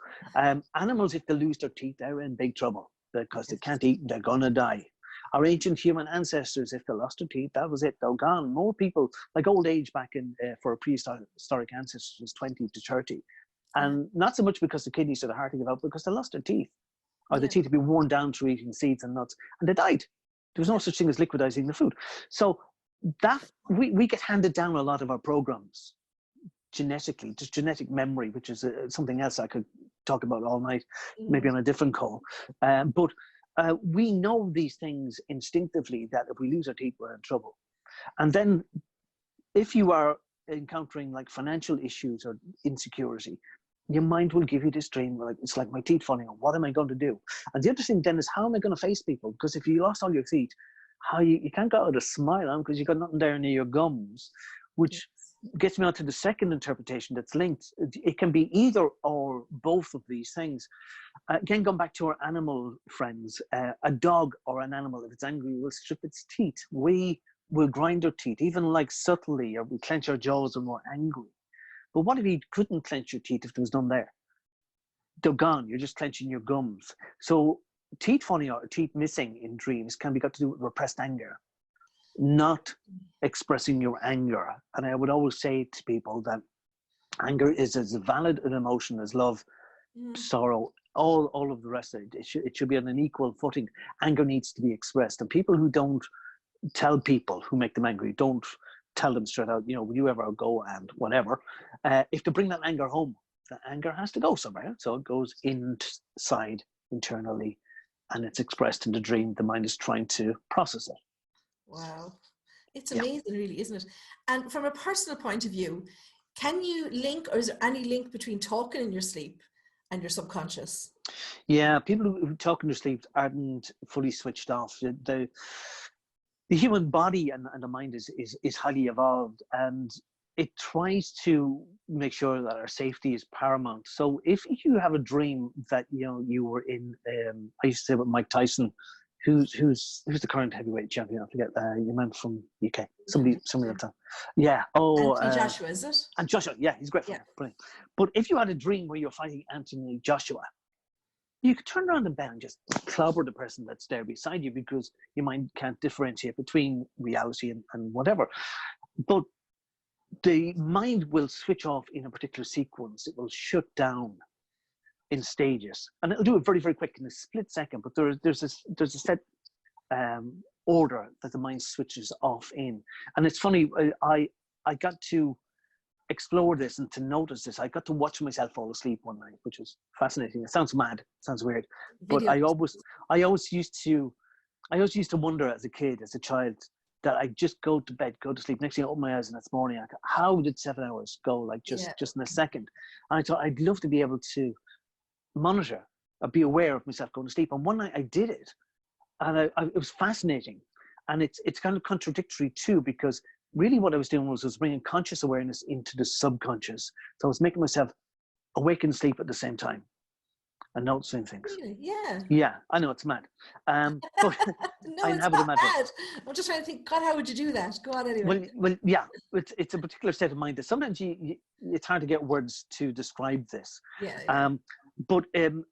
Animals, if they lose their teeth, they're in big trouble because they can't eat, they're gonna die. Our ancient human ancestors, if they lost their teeth, that was it, they're gone. More people, like old age back in for prehistoric ancestors was 20 to 30. And not so much because the kidneys or the heart give out, because they lost their teeth. Or the teeth had been worn down through eating seeds and nuts, and they died. There was no such thing as liquidizing the food. So that we get handed down a lot of our programs genetically, just genetic memory, which is something else I could talk about all night, maybe on a different call. But we know these things instinctively, that if we lose our teeth, we're in trouble. And then if you are encountering like financial issues or insecurity, your mind will give you this dream, like it's like my teeth falling out. What am I going to do? And the other thing then is, how am I going to face people? Because if you lost all your teeth, how you can't go out a smile on, because you've got nothing there near your gums, which gets me on to the second interpretation that's linked. It can be either or both of these things. Again, going back to our animal friends, a dog or an animal, if it's angry, will strip its teeth. We will grind our teeth, even like subtly, or we clench our jaws when we're angry. But what if you couldn't clench your teeth if there was none there? They're gone. You're just clenching your gums. So teeth falling out or teeth missing in dreams can be got to do with repressed anger, not expressing your anger. And I would always say to people that anger is as valid an emotion as love, sorrow, all of the rest of it. It should be on an equal footing. Anger needs to be expressed. And people who don't tell people who make them angry, don't tell them straight out, will you ever go and whatever. If they bring that anger home, the anger has to go somewhere. So it goes inside internally, and it's expressed in the dream. The mind is trying to process it. Wow. It's amazing, really, isn't it? And from a personal point of view, can you link, or is there any link between talking in your sleep and your subconscious? Yeah, people who talk in their sleep aren't fully switched off. The human body and the mind is highly evolved, and it tries to make sure that our safety is paramount. So if you have a dream that you were in, I used to say with Mike Tyson, who's the current heavyweight champion? I forget. You meant from UK. Somebody like that. Yeah. Oh, Anthony Joshua, is it? And Joshua, yeah, he's great. Yeah. Brilliant. But if you had a dream where you're fighting Anthony Joshua, you could turn around in bed and just clobber the person that's there beside you, because your mind can't differentiate between reality and whatever. But the mind will switch off in a particular sequence. It will shut down in stages, and it'll do it very, very quick in a split second. But there's a set order that the mind switches off in. And it's funny, I got to explore this and to notice this. I got to watch myself fall asleep one night, which was fascinating. It sounds mad, it sounds weird, but I always used to wonder as a kid, as a child, that I just go to bed, go to sleep. Next thing I open my eyes and it's morning. How did 7 hours go? Like just in a second. And I thought I'd love to be able to monitor, be aware of myself going to sleep. And one night I did it, and it was fascinating. And it's kind of contradictory too, because really what I was doing was bringing conscious awareness into the subconscious. So I was making myself awake and sleep at the same time and noticing things. Really? Yeah. Yeah, I know it's mad. But No, I it's not bad. I'm just trying to think, God, how would you do that? Go on anyway. Well, yeah, it's a particular state of mind that sometimes it's hard to get words to describe this. Yeah. But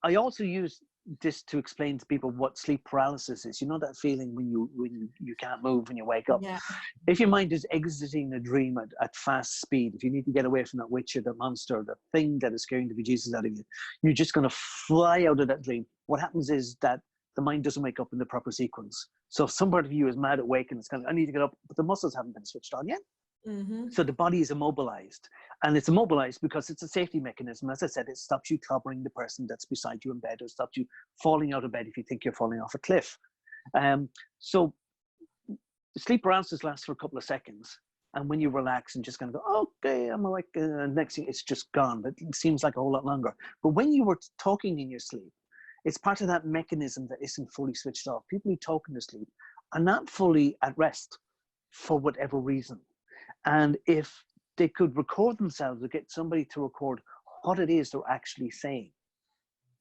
I also use this to explain to people what sleep paralysis is. You know that feeling when you can't move when you wake up? Yeah. If your mind is exiting a dream at fast speed, if you need to get away from that witch or the monster, or the thing that is scaring the bejesus out of you, you're just going to fly out of that dream. What happens is that the mind doesn't wake up in the proper sequence. So if some part of you is mad awake and it's kind of, I need to get up, but the muscles haven't been switched on yet. Mm-hmm. So the body is immobilized, and it's immobilized because it's a safety mechanism. As I said, it stops you clobbering the person that's beside you in bed, or stops you falling out of bed if you think you're falling off a cliff. So sleep paralysis lasts for a couple of seconds, and when you relax and just kind of go, okay, I'm awake, next thing it's just gone. But it seems like a whole lot longer. But when you were talking in your sleep, it's part of that mechanism that isn't fully switched off. People who talk in their sleep are not fully at rest for whatever reason. And if they could record themselves or get somebody to record what it is they're actually saying,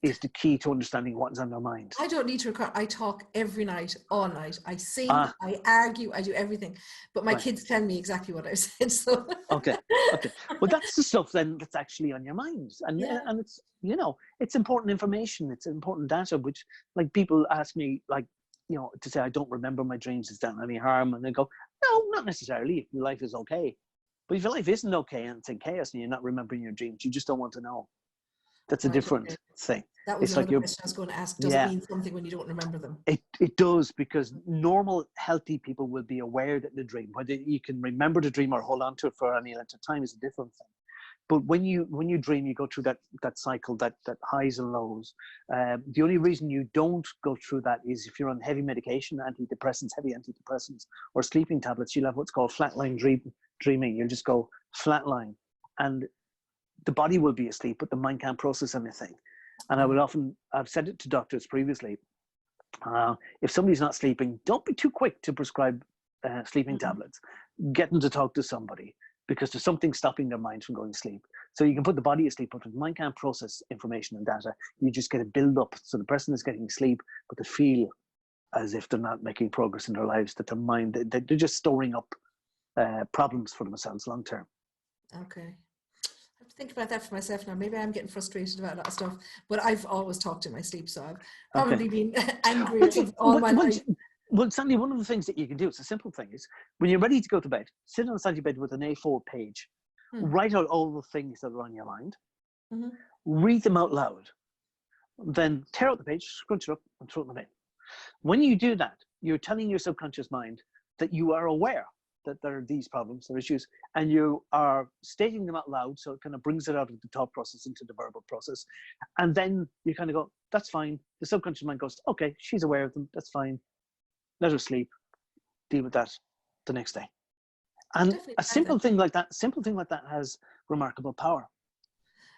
is the key to understanding what's on their mind. I don't need to record. I talk every night, all night. I sing, I argue, I do everything. But my kids tell me exactly what I said. So Okay. Well, that's the stuff then that's actually on your mind. And it's, it's important information. It's important data, which, like, people ask me, like, to say I don't remember my dreams, is that any harm? And they go, no, not necessarily, if your life is okay. But if your life isn't okay and it's in chaos and you're not remembering your dreams, you just don't want to know. That's a different thing. That was another question I was going to ask. Does it mean something when you don't remember them? It does, because normal, healthy people will be aware that the dream, whether you can remember the dream or hold on to it for any length of time, is a different thing. But when you dream, you go through that cycle, that highs and lows. The only reason you don't go through that is if you're on heavy medication, heavy antidepressants, or sleeping tablets. You'll have what's called flatline dreaming. You'll just go flatline, and the body will be asleep, but the mind can't process anything. And I've said it to doctors previously. If somebody's not sleeping, don't be too quick to prescribe sleeping tablets. Get them to talk to somebody, because there's something stopping their mind from going to sleep. So you can put the body asleep, but if the mind can't process information and data, you just get a build up. So the person is getting sleep, but they feel as if they're not making progress in their lives, that their mind, they're just storing up problems for themselves long term. Okay. I have to think about that for myself now. Maybe I'm getting frustrated about a lot of stuff, but I've always talked in my sleep, so I've probably been angry all my life. Well, Sandy, one of the things that you can do, it's a simple thing, is when you're ready to go to bed, sit on the side of your bed with an A4 page, write out all the things that are on your mind, read them out loud, then tear out the page, scrunch it up, and throw it in the bin. When you do that, you're telling your subconscious mind that you are aware that there are these problems, there are issues, and you are stating them out loud, so it kind of brings it out of the thought process into the verbal process. And then you kind of go, that's fine. The subconscious mind goes, okay, she's aware of them, that's fine. Let her sleep, deal with that the next day. And a simple thing like that has remarkable power.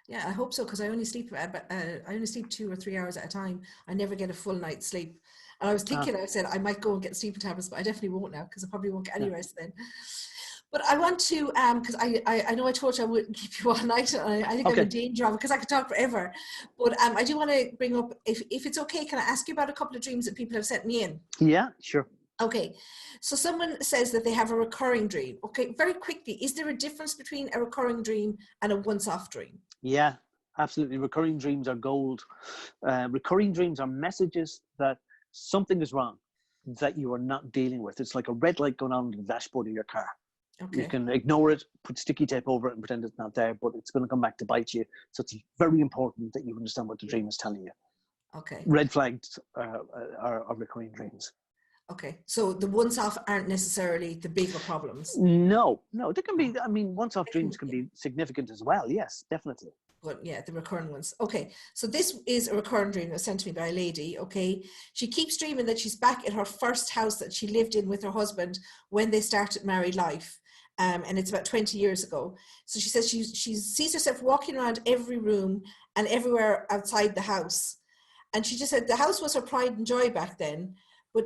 Yeah, I hope so, because I only sleep 2 or 3 hours at a time. I never get a full night's sleep. And I was thinking, I said I might go and get sleeping tablets, but I definitely won't now, because I probably won't get any rest then. But I want to, because I know I told you I wouldn't keep you all night. And I think I'm in danger of it, because I could talk forever. But I do want to bring up, if it's okay, can I ask you about a couple of dreams that people have sent me in? Yeah, sure. Okay, so someone says that they have a recurring dream. Okay, very quickly, is there a difference between a recurring dream and a once-off dream? Yeah, absolutely. Recurring dreams are gold. Recurring dreams are messages that something is wrong, that you are not dealing with. It's like a red light going on the dashboard of your car. Okay. You can ignore it, put sticky tape over it and pretend it's not there, but it's going to come back to bite you. So it's very important that you understand what the dream is telling you. Okay. Red flags are recurring dreams. Okay, so the once-off aren't necessarily the bigger problems. No, there can be, I mean, once-off dreams can be significant as well. Yes, definitely. But yeah, the recurring ones. Okay, so this is a recurring dream that was sent to me by a lady. Okay, she keeps dreaming that she's back in her first house that she lived in with her husband when they started married life. And it's about 20 years ago. So she says she sees herself walking around every room and everywhere outside the house. And she just said the house was her pride and joy back then, but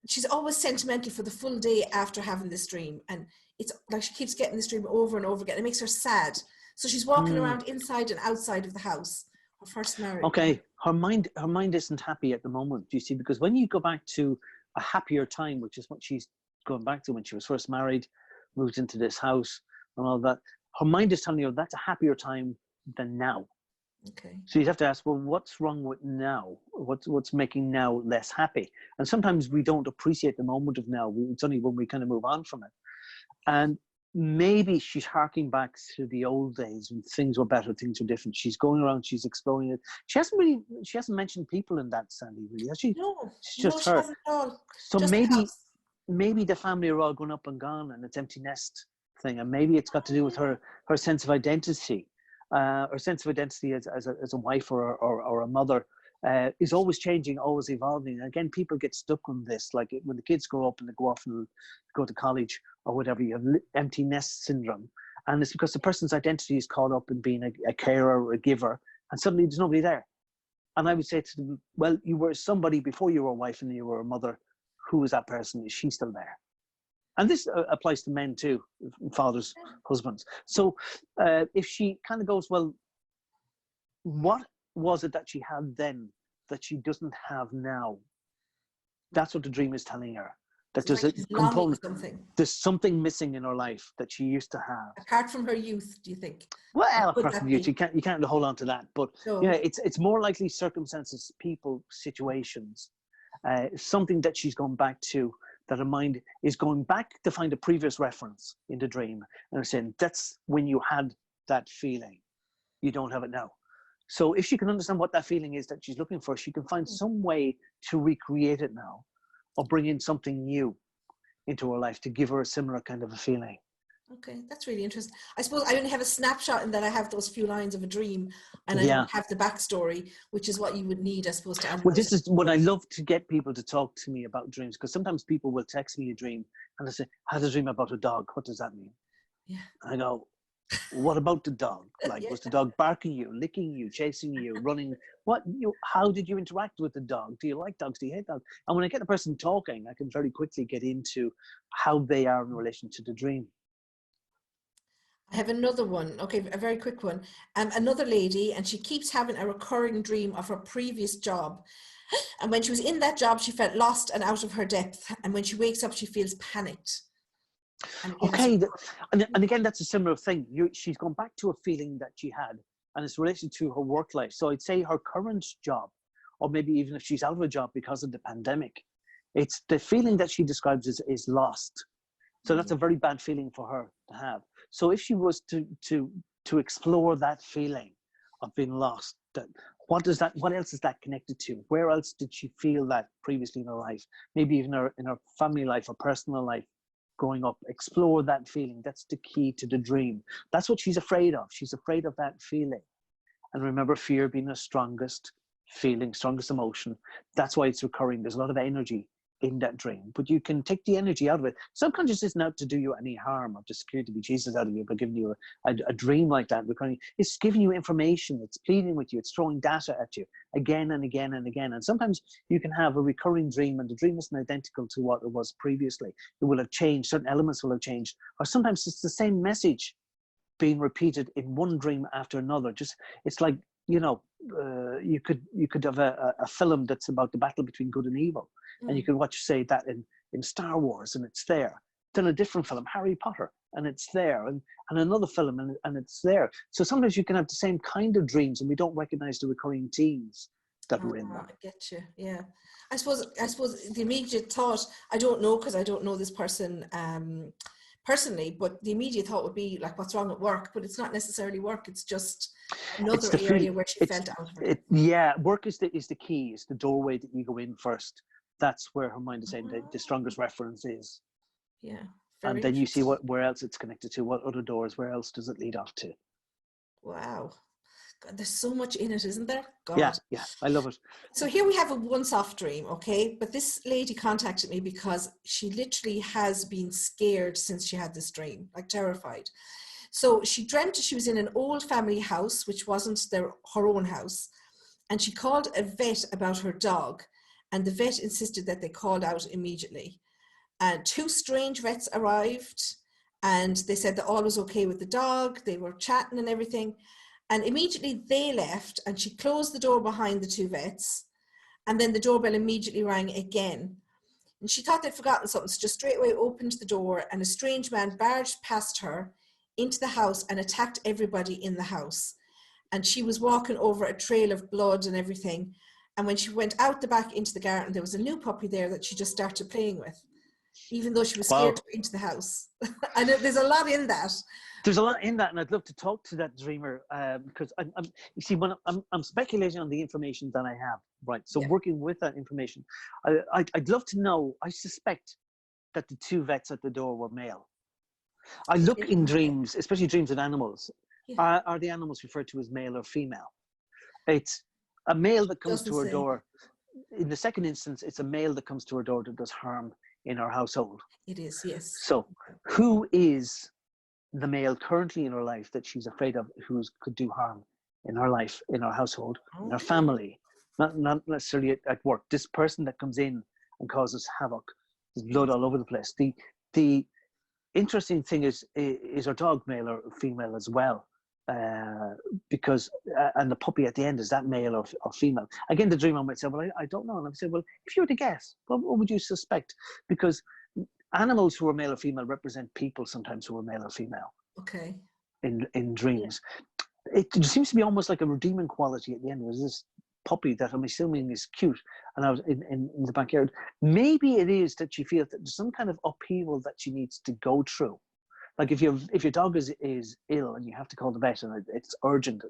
she's always sentimental for the full day after having this dream. And it's like she keeps getting this dream over and over again. It makes her sad. So she's walking around inside and outside of the house, her first marriage. Okay, her mind isn't happy at the moment, you see, because when you go back to a happier time, which is what she's going back to when she was first married, moved into this house and all that, her mind is telling her that's a happier time than now. Okay. So you have to ask, well, what's wrong with now? What's making now less happy? And sometimes we don't appreciate the moment of now. It's only when we kind of move on from it. And maybe she's harking back to the old days when things were better, things were different. She's going around, she's exploring it. She hasn't mentioned people in that, Sandy, really, has she? No, it's just her. Hasn't at all. So just maybe the family are all gone up and gone, and it's empty nest thing, and maybe it's got to do with her sense of identity. Her sense of identity as a wife or a mother is always changing, always evolving. And again, people get stuck on this. Like when the kids grow up and they go off and go to college or whatever, you have empty nest syndrome. And it's because the person's identity is caught up in being a carer or a giver, and suddenly there's nobody there. And I would say to them, well, you were somebody before you were a wife and you were a mother. Who is that person? Is she still there? And this applies to men too, fathers, husbands. So if she kind of goes, well, what was it that she had then that she doesn't have now? That's what the dream is telling her. That there's a component, there's something missing in her life that she used to have. Apart from her youth, do you think? Well, apart from youth, you can't hold on to that. But no. Yeah, it's more likely circumstances, people, situations, something that she's gone back to, that her mind is going back to find a previous reference in the dream and saying, that's when you had that feeling. You don't have it now. So if she can understand what that feeling is that she's looking for, she can find some way to recreate it now or bring in something new into her life to give her a similar kind of a feeling. Okay, that's really interesting. I suppose I only have a snapshot in that I have those few lines of a dream and I don't have the backstory, which is what you would need, I suppose, to analyze. Well, this is what I love to get people to talk to me about dreams, because sometimes people will text me a dream and they say, I had a dream about a dog. What does that mean? Yeah. I go, what about the dog? Like, was the dog barking you, licking you, chasing you, running? How did you interact with the dog? Do you like dogs? Do you hate dogs? And when I get the person talking, I can very quickly get into how they are in relation to the dream. I have another one. Okay, a very quick one. Another lady, and she keeps having a recurring dream of her previous job. And when she was in that job, she felt lost and out of her depth. And when she wakes up, she feels panicked. Okay, and again, that's a similar thing. She's gone back to a feeling that she had, and it's related to her work life. So I'd say her current job, or maybe even if she's out of a job because of the pandemic, it's the feeling that she describes is lost. So that's a very bad feeling for her to have. So if she was to explore that feeling of being lost, what else is that connected to? Where else did she feel that previously in her life? Maybe even in her family life or personal life growing up. Explore that feeling. That's the key to the dream. That's what she's afraid of. She's afraid of that feeling. And remember, fear being the strongest feeling, strongest emotion. That's why it's recurring. There's a lot of energy in that dream, but you can take the energy out of it. Subconscious isn't out to do you any harm or to scare the bejesus out of you by giving you a dream like that. It's giving you information, it's pleading with you, it's throwing data at you again and again and again. And sometimes you can have a recurring dream and the dream isn't identical to what it was previously. It will have changed, certain elements will have changed, or sometimes it's the same message being repeated in one dream after another. It's like, you could have a film that's about the battle between good and evil, and you can watch, say, that in Star Wars, and it's there. Then a different film, Harry Potter, and it's there, and another film, and it's there. So sometimes you can have the same kind of dreams, and we don't recognize the recurring themes that are in them. I get you. Yeah, I suppose the immediate thought, I don't know, because I don't know this person personally, but the immediate thought would be like, what's wrong at work? But it's not necessarily work, it's just another area where she felt out of it. Work is the key, is the doorway that you go in first. that's where her mind is saying the strongest reference is. Yeah. And then you see where else it's connected to, what other doors, where else does it lead off to. Wow. God, there's so much in it, isn't there? God. Yeah, I love it. So here we have a once-off dream, okay? But this lady contacted me because she literally has been scared since she had this dream, like terrified. So she dreamt she was in an old family house, which wasn't her own house. And she called a vet about her dog. And the vet insisted that they called out immediately. And 2 strange vets arrived and they said that all was okay with the dog. They were chatting and everything. And immediately they left and she closed the door behind the 2 vets. And then the doorbell immediately rang again. And she thought they'd forgotten something. So just straight away opened the door and a strange man barged past her into the house and attacked everybody in the house. And she was walking over a trail of blood and everything. And when she went out the back into the garden, there was a new puppy there that she just started playing with, even though she was scared to go into the house. And there's a lot in that. There's a lot in that, and I'd love to talk to that dreamer because you see, when I'm speculating on the information that I have, right? So working with that information, I'd love to know. I suspect that the 2 vets at the door were male. I look in dreams, especially dreams of animals. Yeah. Are the animals referred to as male or female? It's a male that comes to her door. In the second instance, it's a male that comes to her door that does harm in our household. It is, yes. So who is the male currently in her life that she's afraid of, who could do harm in her life, in our household, in our family, not necessarily at work? This person that comes in and causes havoc, there's blood all over the place. The interesting thing is her dog male or female as well? Because and the puppy at the end, is that male or female? Again, the dreamer might say, well, I don't know. And I would say, well, if you were to guess, what would you suspect? Because animals who are male or female represent people sometimes who are male or female. Okay. In dreams. Yeah. It seems to be almost like a redeeming quality at the end. There's this puppy that I'm assuming is cute, and I was in the backyard. Maybe it is that she feels that there's some kind of upheaval that she needs to go through. Like if your dog is ill and you have to call the vet and it's urgent,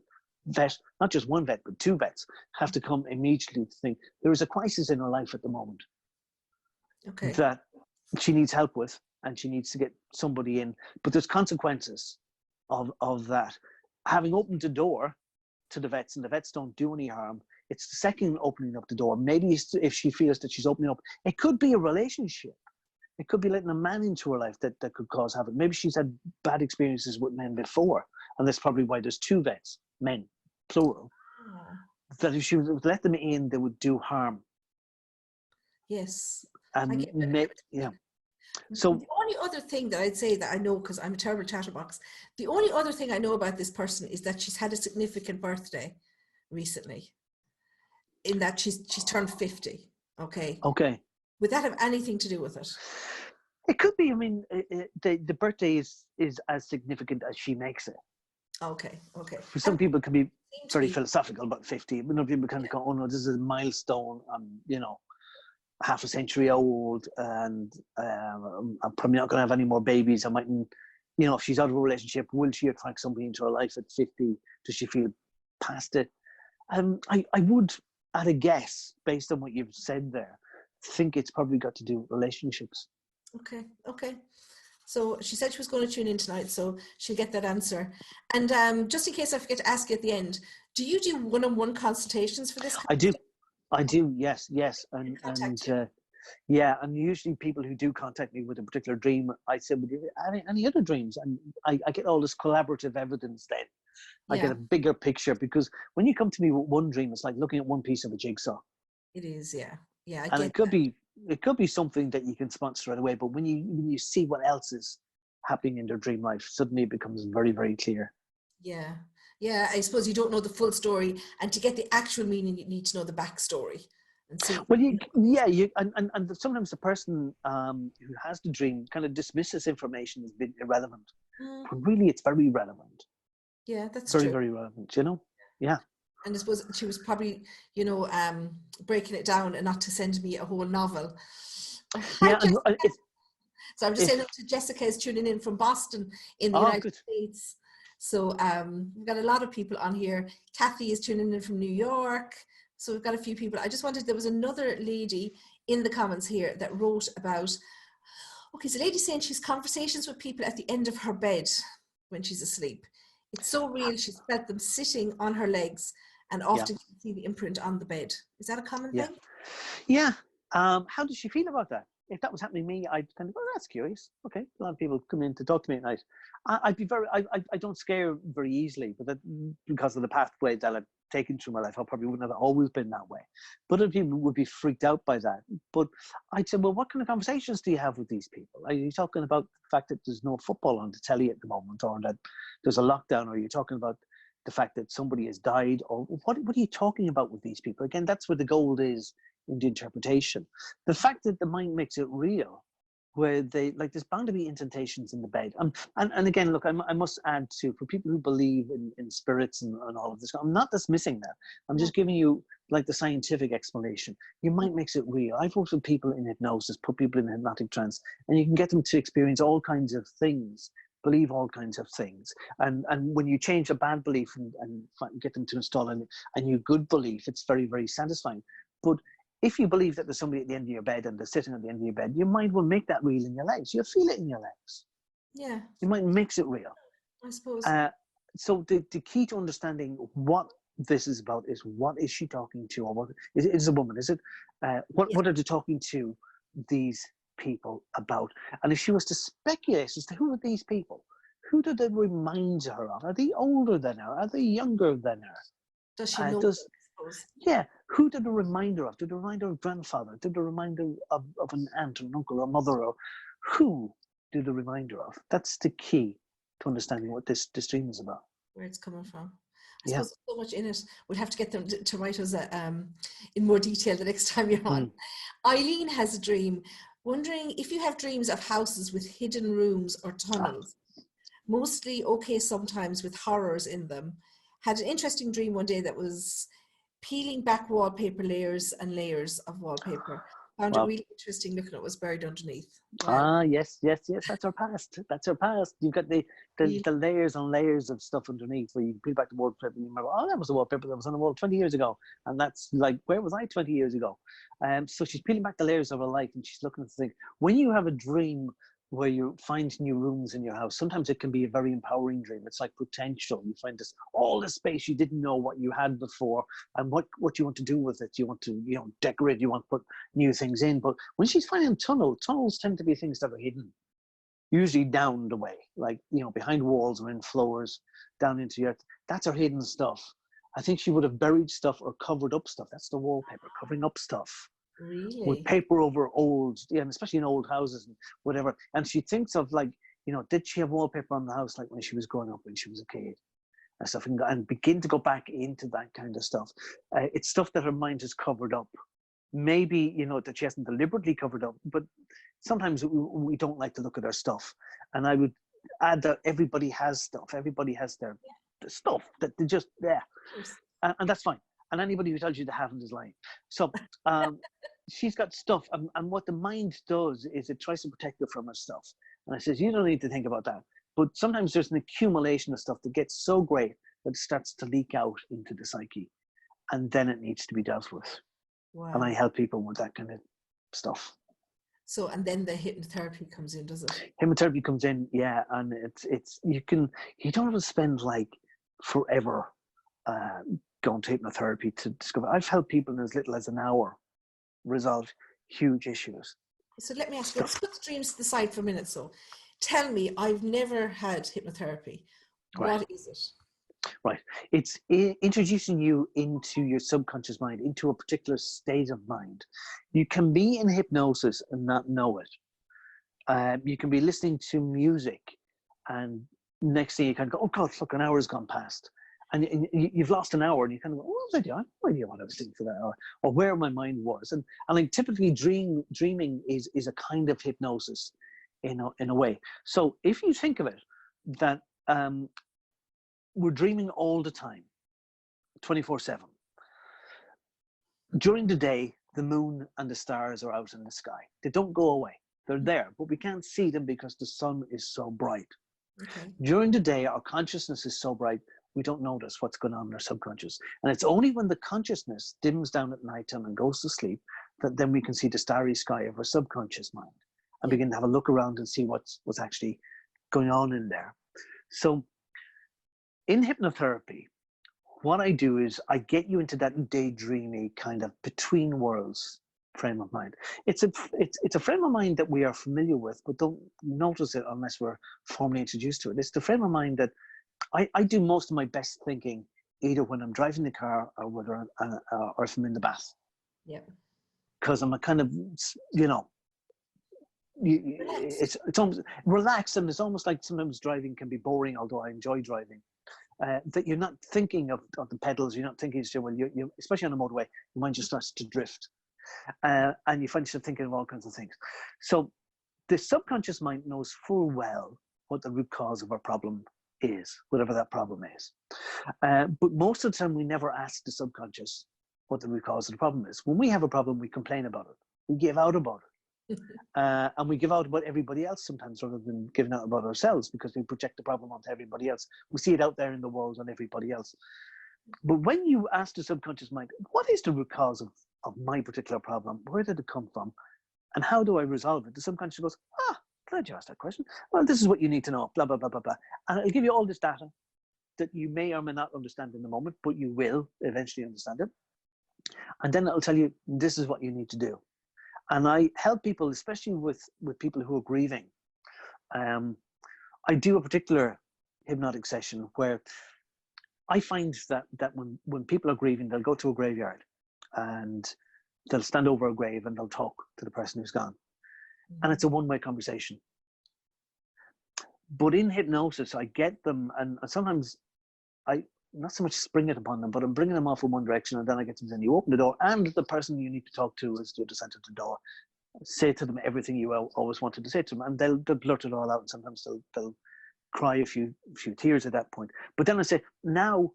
vet, not just one vet, but 2 vets have to come immediately to think there is a crisis in her life at the moment. Okay. That she needs help with, and she needs to get somebody in. But there's consequences of that. Having opened the door to the vets and the vets don't do any harm, it's the second opening up the door. Maybe if she feels that she's opening up, it could be a relationship. It could be letting a man into her life that could cause havoc. Maybe she's had bad experiences with men before, and that's probably why there's 2 vets, men, plural, that if she would let them in, they would do harm. Yes. And yeah. So the only other thing that I'd say that I know, because I'm a terrible chatterbox, the only other thing I know about this person is that she's had a significant birthday recently, in that she's turned 50. Okay. Okay. Would that have anything to do with it? It could be. I mean, the birthday is as significant as she makes it. Okay. Okay. For some people, it can be very philosophical about 50. But other people kind of go, "Oh no, this is a milestone. I'm, half a century old, and I'm probably not going to have any more babies. I mightn't, if she's out of a relationship, will she attract somebody into her life at 50? Does she feel past it? I would, at a guess, based on what you've said there, think it's probably got to do with relationships. Okay. Okay. So she said she was going to tune in tonight, so she'll get that answer. And just in case I forget to ask you at the end, do you do one-on-one consultations for this? I do. Yes. And yeah, and usually people who do contact me with a particular dream, I say, would you have any other dreams? And I get all this collaborative evidence then. I get a bigger picture, because when you come to me with one dream, it's like looking at one piece of a jigsaw. It is, yeah. Yeah, and it could be something that you can spot straight away, but when you see what else is happening in their dream life, suddenly it becomes very, very clear. Yeah. Yeah, I suppose you don't know the full story, and to get the actual meaning, you need to know the backstory and see. Well, and sometimes the person who has the dream kind of dismisses information as being irrelevant, but really it's very relevant. Yeah, that's very, true. very relevant. Yeah. And I suppose she was probably, breaking it down and not to send me a whole novel. Yeah, so I'm just saying to Jessica is tuning in from Boston in the United States. So we've got a lot of people on here. Kathy is tuning in from New York. So we've got a few people. I just wanted, there was another lady in the comments here that wrote about, okay, so the lady saying she's conversations with people at the end of her bed when she's asleep. It's so real. She's felt them sitting on her legs and often you can see the imprint on the bed. Is that a common thing? Yeah. How does she feel about that? If that was happening to me, I'd kind of, oh, that's curious. Okay, a lot of people come in to talk to me at night. I'd be very, I don't scare very easily, but that, because of the pathway that I've taken through my life, I probably wouldn't have always been that way. But other people would be freaked out by that. But I'd say, well, what kind of conversations do you have with these people? Are you talking about the fact that there's no football on the telly at the moment, or that there's a lockdown, or are you talking about the fact that somebody has died, or what are you talking about with these people? Again, that's where the gold is in the interpretation. The fact that the mind makes it real, where they, like, there's bound to be indentations in the bed. And again, look, I must add too, for people who believe in spirits and all of this, I'm not dismissing that. I'm just giving you like the scientific explanation. Your mind makes it real. I've worked with people in hypnosis, put people in hypnotic trance, and you can get them to experience all kinds of things, believe all kinds of things. And when you change a bad belief and get them to install a new good belief, it's very, very satisfying. But if you believe that there's somebody at the end of your bed and they're sitting at the end of your bed, your mind will make that real in your legs. You'll feel it in your legs. Yeah. Your mind makes it real. I suppose. So the key to understanding what this is about is, what is she talking to, or what is a woman? Is it what are they talking to these people about? And if she was to speculate as to who are these people, who do they remind her of? Are they older than her? Are they younger than her? Does she know? Yeah, who did they remind her of? Did they remind her of grandfather? Did they remind her of an aunt or an uncle or a mother? Or who did they remind her of? That's the key to understanding what this dream is about. Where it's coming from. I suppose there's so much in it. We'll have to get them to write us in more detail the next time you're on. Eileen has a dream, wondering if you have dreams of houses with hidden rooms or tunnels. Mostly okay sometimes, with horrors in them. Had an interesting dream one day that was peeling back wallpaper, layers and layers of wallpaper. Found it really interesting looking at what's buried underneath. Wow. Yes, that's our past. That's our past. You've got the layers and layers of stuff underneath, where you peel back the wallpaper and you remember, oh, that was a wallpaper that was on the wall 20 years ago. And that's like, where was I 20 years ago? So she's peeling back the layers of her life, and she's looking at the thing. When you have a dream where you find new rooms in your house, sometimes it can be a very empowering dream. It's like potential. You find all this space you didn't know what you had before, and what you want to do with it. You want to, decorate, you want to put new things in. But when she's finding tunnels tend to be things that are hidden, usually down the way, like, behind walls or in floors, down into the earth. That's her hidden stuff. I think she would have buried stuff or covered up stuff. That's the wallpaper, covering up stuff. Really? With paper over old, and especially in old houses and whatever. And she thinks of, like, did she have wallpaper on the house, like when she was growing up, when she was a kid, and stuff, and begin to go back into that kind of stuff. It's stuff that her mind has covered up. Maybe, that she hasn't deliberately covered up, but sometimes we don't like to look at our stuff. And I would add that everybody has stuff. Everybody has their stuff that they just, and that's fine. And anybody who tells you they haven't is lying. So she's got stuff, and what the mind does is it tries to protect her from her stuff. And I says, you don't need to think about that. But sometimes there's an accumulation of stuff that gets so great that it starts to leak out into the psyche, and then it needs to be dealt with. Wow. And I help people with that kind of stuff. So, and then the hypnotherapy comes in, does it? Hypnotherapy comes in, yeah, and it's you don't have to spend like forever going to hypnotherapy to discover. I've helped people in as little as an hour resolve huge issues. So let me ask you, let's put the dreams to the side for a minute. So tell me, I've never had hypnotherapy. Right. What is it? Right. It's introducing you into your subconscious mind, into a particular state of mind. You can be in hypnosis and not know it. You can be listening to music, and next thing you kind of go, oh God, look, an hour has gone past. And you've lost an hour, and you kind of go, what was I doing? I have no idea what I was doing for that hour, or where my mind was. And like typically dreaming is a kind of hypnosis in a way. So if you think of it, that we're dreaming all the time, 24/7. During the day, the moon and the stars are out in the sky. They don't go away. They're there, but we can't see them because the sun is so bright. Okay. During the day, our consciousness is so bright, we don't notice what's going on in our subconscious. And it's only when the consciousness dims down at nighttime and goes to sleep that then we can see the starry sky of our subconscious mind and begin to have a look around and see what's actually going on in there. So in hypnotherapy, what I do is I get you into that daydreamy kind of between worlds frame of mind. It's a frame of mind that we are familiar with, but don't notice it unless we're formally introduced to it. It's the frame of mind that I do most of my best thinking either when I'm driving the car or whether or if I'm in the bath. Yeah. Because I'm a kind of, you know, it's almost relaxed, and it's almost like sometimes driving can be boring, although I enjoy driving. That you're not thinking of the pedals, you're not thinking, well, you especially on a motorway, your mind just starts to drift. And you find yourself thinking of all kinds of things. So the subconscious mind knows full well what the root cause of our problem is, whatever that problem is. But most of the time, we never ask the subconscious what the root cause of the problem is. When we have a problem, we complain about it. We give out about it. And we give out about everybody else sometimes rather than giving out about ourselves, because we project the problem onto everybody else. We see it out there in the world on everybody else. But when you ask the subconscious mind, what is the root cause of my particular problem? Where did it come from? And how do I resolve it? The subconscious goes, glad you asked that question. Well, this is what you need to know, blah, blah, blah, blah, blah. And it'll give you all this data that you may or may not understand in the moment, but you will eventually understand it. And then it'll tell you, this is what you need to do. And I help people, especially with people who are grieving. I do a particular hypnotic session where I find that when people are grieving, they'll go to a graveyard and they'll stand over a grave and they'll talk to the person who's gone. And it's a one-way conversation. But in hypnosis, I get them, and sometimes I not so much spring it upon them, but I'm bringing them off in one direction, and then I get them, then you open the door, and the person you need to talk to is the other side of the door. Say to them everything you always wanted to say to them, and they'll blurt it all out, and sometimes they'll cry a few tears at that point. But then I say, now,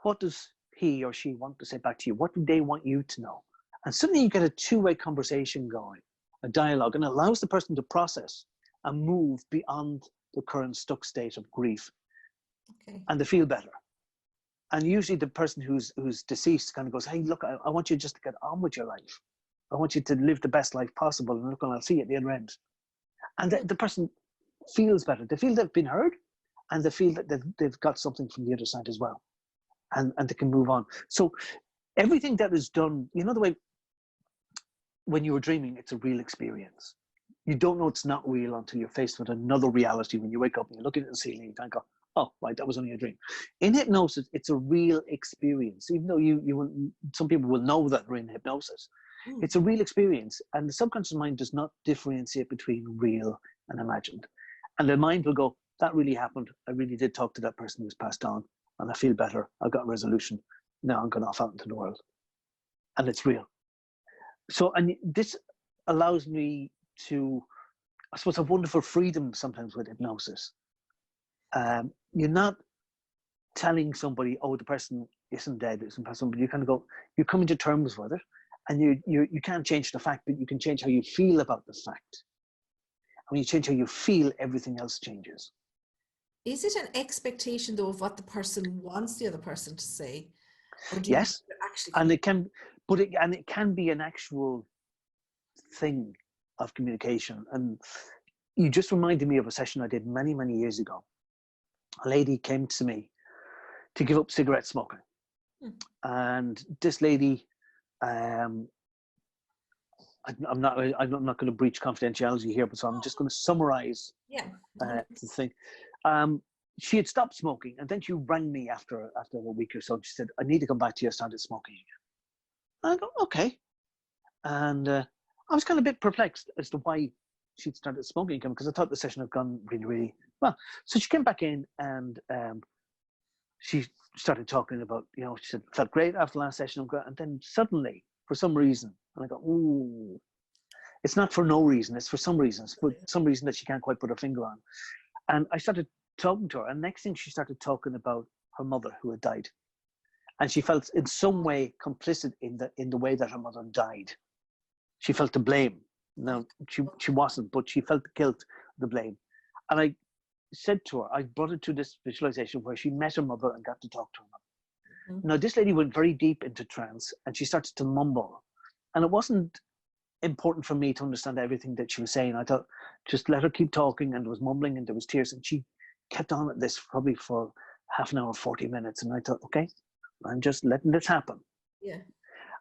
what does he or she want to say back to you? What do they want you to know? And suddenly you get a two-way conversation going, a dialogue, and it allows the person to process and move beyond the current stuck state of grief. Okay. And they feel better. And usually the person who's deceased kind of goes, hey, look, I want you just to get on with your life. I want you to live the best life possible, and look, I'll see you at the other end. And the person feels better. They feel they've been heard, and they feel that they've got something from the other side as well. And they can move on. So everything that is done, you know, the way when you were dreaming, it's a real experience. You don't know it's not real until you're faced with another reality. When you wake up and you're looking at the ceiling, you kind of go, oh, right, that was only a dream. In hypnosis, it's a real experience. Even though some people will know that we're in hypnosis, it's a real experience. And the subconscious mind does not differentiate between real and imagined. And the mind will go, that really happened. I really did talk to that person who's passed on, and I feel better. I've got a resolution. Now I'm going off out into the world. And it's real. So, and this allows me to, I suppose, have wonderful freedom sometimes with hypnosis. You're not telling somebody, oh, the person isn't dead, isn't passed on, but you kind of go, you're coming to terms with it, and you can't change the fact, but you can change how you feel about the fact. When you change how you feel, everything else changes. Is it an expectation, though, of what the person wants the other person to say? Or do yes, you actually and it can, but it can be an actual thing of communication. And you just reminded me of a session I did many, many years ago. A lady came to me to give up cigarette smoking. And this lady, I'm not going to breach confidentiality here, but so I'm just going to summarize the thing. She had stopped smoking, and then she rang me after a week or so. She said, I need to come back to you. I started smoking again. I go, okay. And I was kind of a bit perplexed as to why she'd started smoking again, because I thought the session had gone really, really well. So she came back in, and she started talking about, you know, she said, felt great after the last session. And then suddenly, for some reason, and I go, ooh, it's not for no reason, it's for some reasons, for some reason that she can't quite put her finger on. And I started talking to her, and next thing she started talking about her mother who had died. And she felt in some way complicit in the way that her mother died. She felt the blame. No, she wasn't, but she felt the guilt, the blame. And I said to her, I brought her to this visualization where she met her mother and got to talk to her mother. Now, this lady went very deep into trance, and she started to mumble. And it wasn't important for me to understand everything that she was saying. I thought, just let her keep talking, and there was mumbling and there was tears, and she kept on at this probably for half an hour, 40 minutes. And I thought, okay, I'm just letting this happen. Yeah.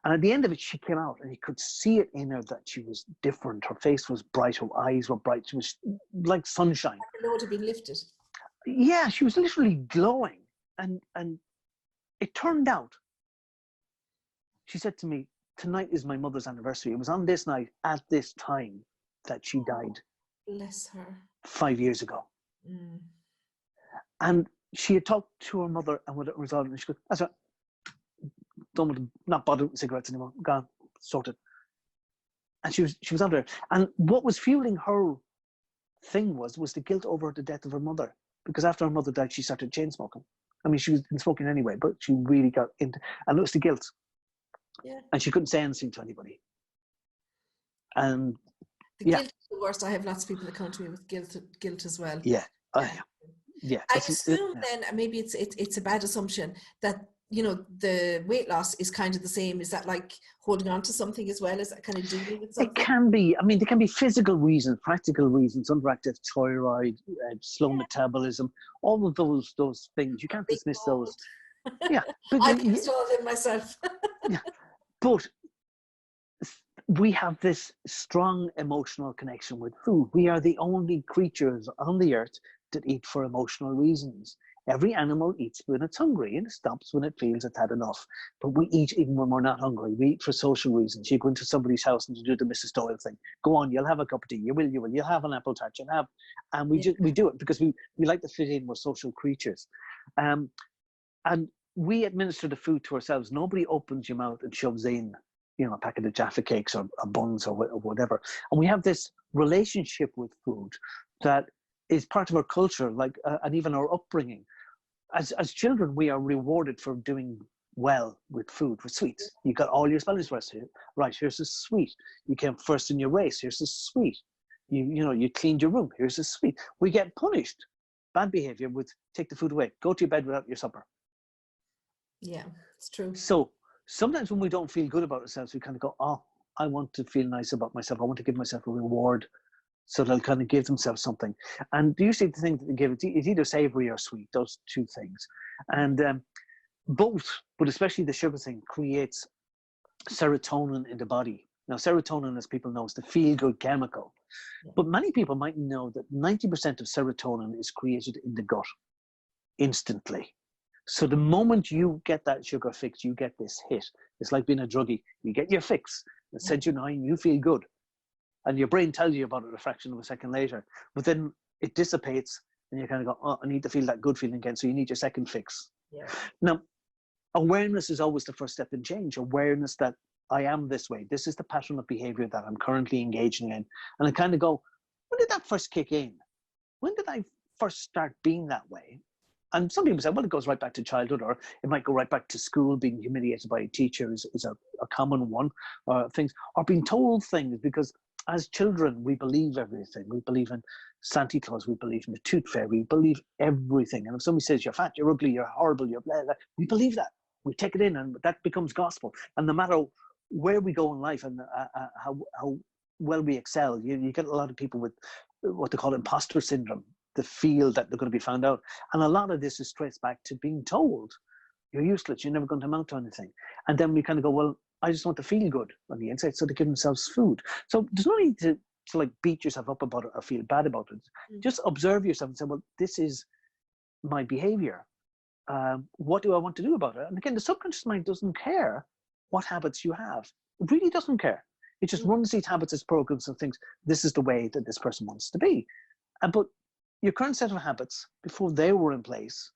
And at the end of it, she came out, and you could see it in her that she was different. Her face was bright, her eyes were bright. She was like sunshine. The load had been lifted. Yeah, she was literally glowing. And it turned out, she said to me, tonight is my mother's anniversary. It was on this night, at this time, that she died. Bless her. 5 years ago. Mm. And she had talked to her mother, and when it resolved, and she goes, that's right. Don't want to, not bother with cigarettes anymore. Gone, sorted. And she was out there. And what was fueling her thing was the guilt over the death of her mother. Because after her mother died, she started chain smoking. I mean, she was been smoking anyway, but she really got into, and it was the guilt. Yeah. And she couldn't say anything to anybody. And the guilt is the worst. I have lots of people that come to me with guilt as well. Yeah. Yeah. I assume then, maybe it's a bad assumption, that the weight loss is kind of the same. Is that like holding on to something as well? Is that kind of dealing with something? It can be. I mean, there can be physical reasons, practical reasons, underactive thyroid, slow metabolism, all of those things. You can't dismiss those. Yeah. But, I can install them myself. Yeah. But we have this strong emotional connection with food. We are the only creatures on the earth that eat for emotional reasons. Every animal eats when it's hungry, and it stops when it feels it's had enough. But we eat even when we're not hungry. We eat for social reasons. You go into somebody's house and you do the Mrs. Doyle thing. Go on, you'll have a cup of tea. You will. You'll have an apple tart. You'll have, and we do it because we like to fit in. We're social creatures, and we administer the food to ourselves. Nobody opens your mouth and shoves in, a packet of Jaffa cakes or buns or whatever. And we have this relationship with food that is part of our culture, and even our upbringing. As children, we are rewarded for doing well with food, with sweets. You got all your spellings right. Here's a sweet. You came first in your race. Here's a sweet. You cleaned your room. Here's a sweet. We get punished, bad behavior, with take the food away. Go to your bed without your supper. Yeah, it's true. So sometimes when we don't feel good about ourselves, we kind of go, oh, I want to feel nice about myself. I want to give myself a reward. So they'll kind of give themselves something. And usually the thing that they give, it's either savory or sweet, those two things. And both, but especially the sugar thing, creates serotonin in the body. Now, serotonin, as people know, is the feel-good chemical. But many people might know that 90% of serotonin is created in the gut instantly. So the moment you get that sugar fix, you get this hit. It's like being a druggie. You get your fix. It sends you nine, you feel good. And your brain tells you about it a fraction of a second later. But then it dissipates, and you kind of go, oh, I need to feel that good feeling again. So you need your second fix. Yeah. Now, awareness is always the first step in change. Awareness that I am this way. This is the pattern of behavior that I'm currently engaging in. And I kind of go, when did that first kick in? When did I first start being that way? And some people say, well, it goes right back to childhood, or it might go right back to school. Being humiliated by a teacher is a common one. Things, or being told things, because as children, we believe everything. We believe in Santa Claus. We believe in the tooth fairy. We believe everything. And if somebody says you're fat, you're ugly, you're horrible, you're blah, blah, we believe that. We take it in, and that becomes gospel. And no matter where we go in life and how well we excel, you get a lot of people with what they call impostor syndrome, the feel that they're going to be found out. And a lot of this is traced back to being told you're useless, you're never going to amount to anything. And then we kind of go, well, I just want to feel good on the inside, so they give themselves food. So there's no need to like beat yourself up about it or feel bad about it. Just observe yourself and say, well, this is my behavior. What do I want to do about it? And again, the subconscious mind doesn't care what habits you have. It really doesn't care. It just runs these habits as programs and thinks this is the way that this person wants to be. But your current set of habits, before they were in place,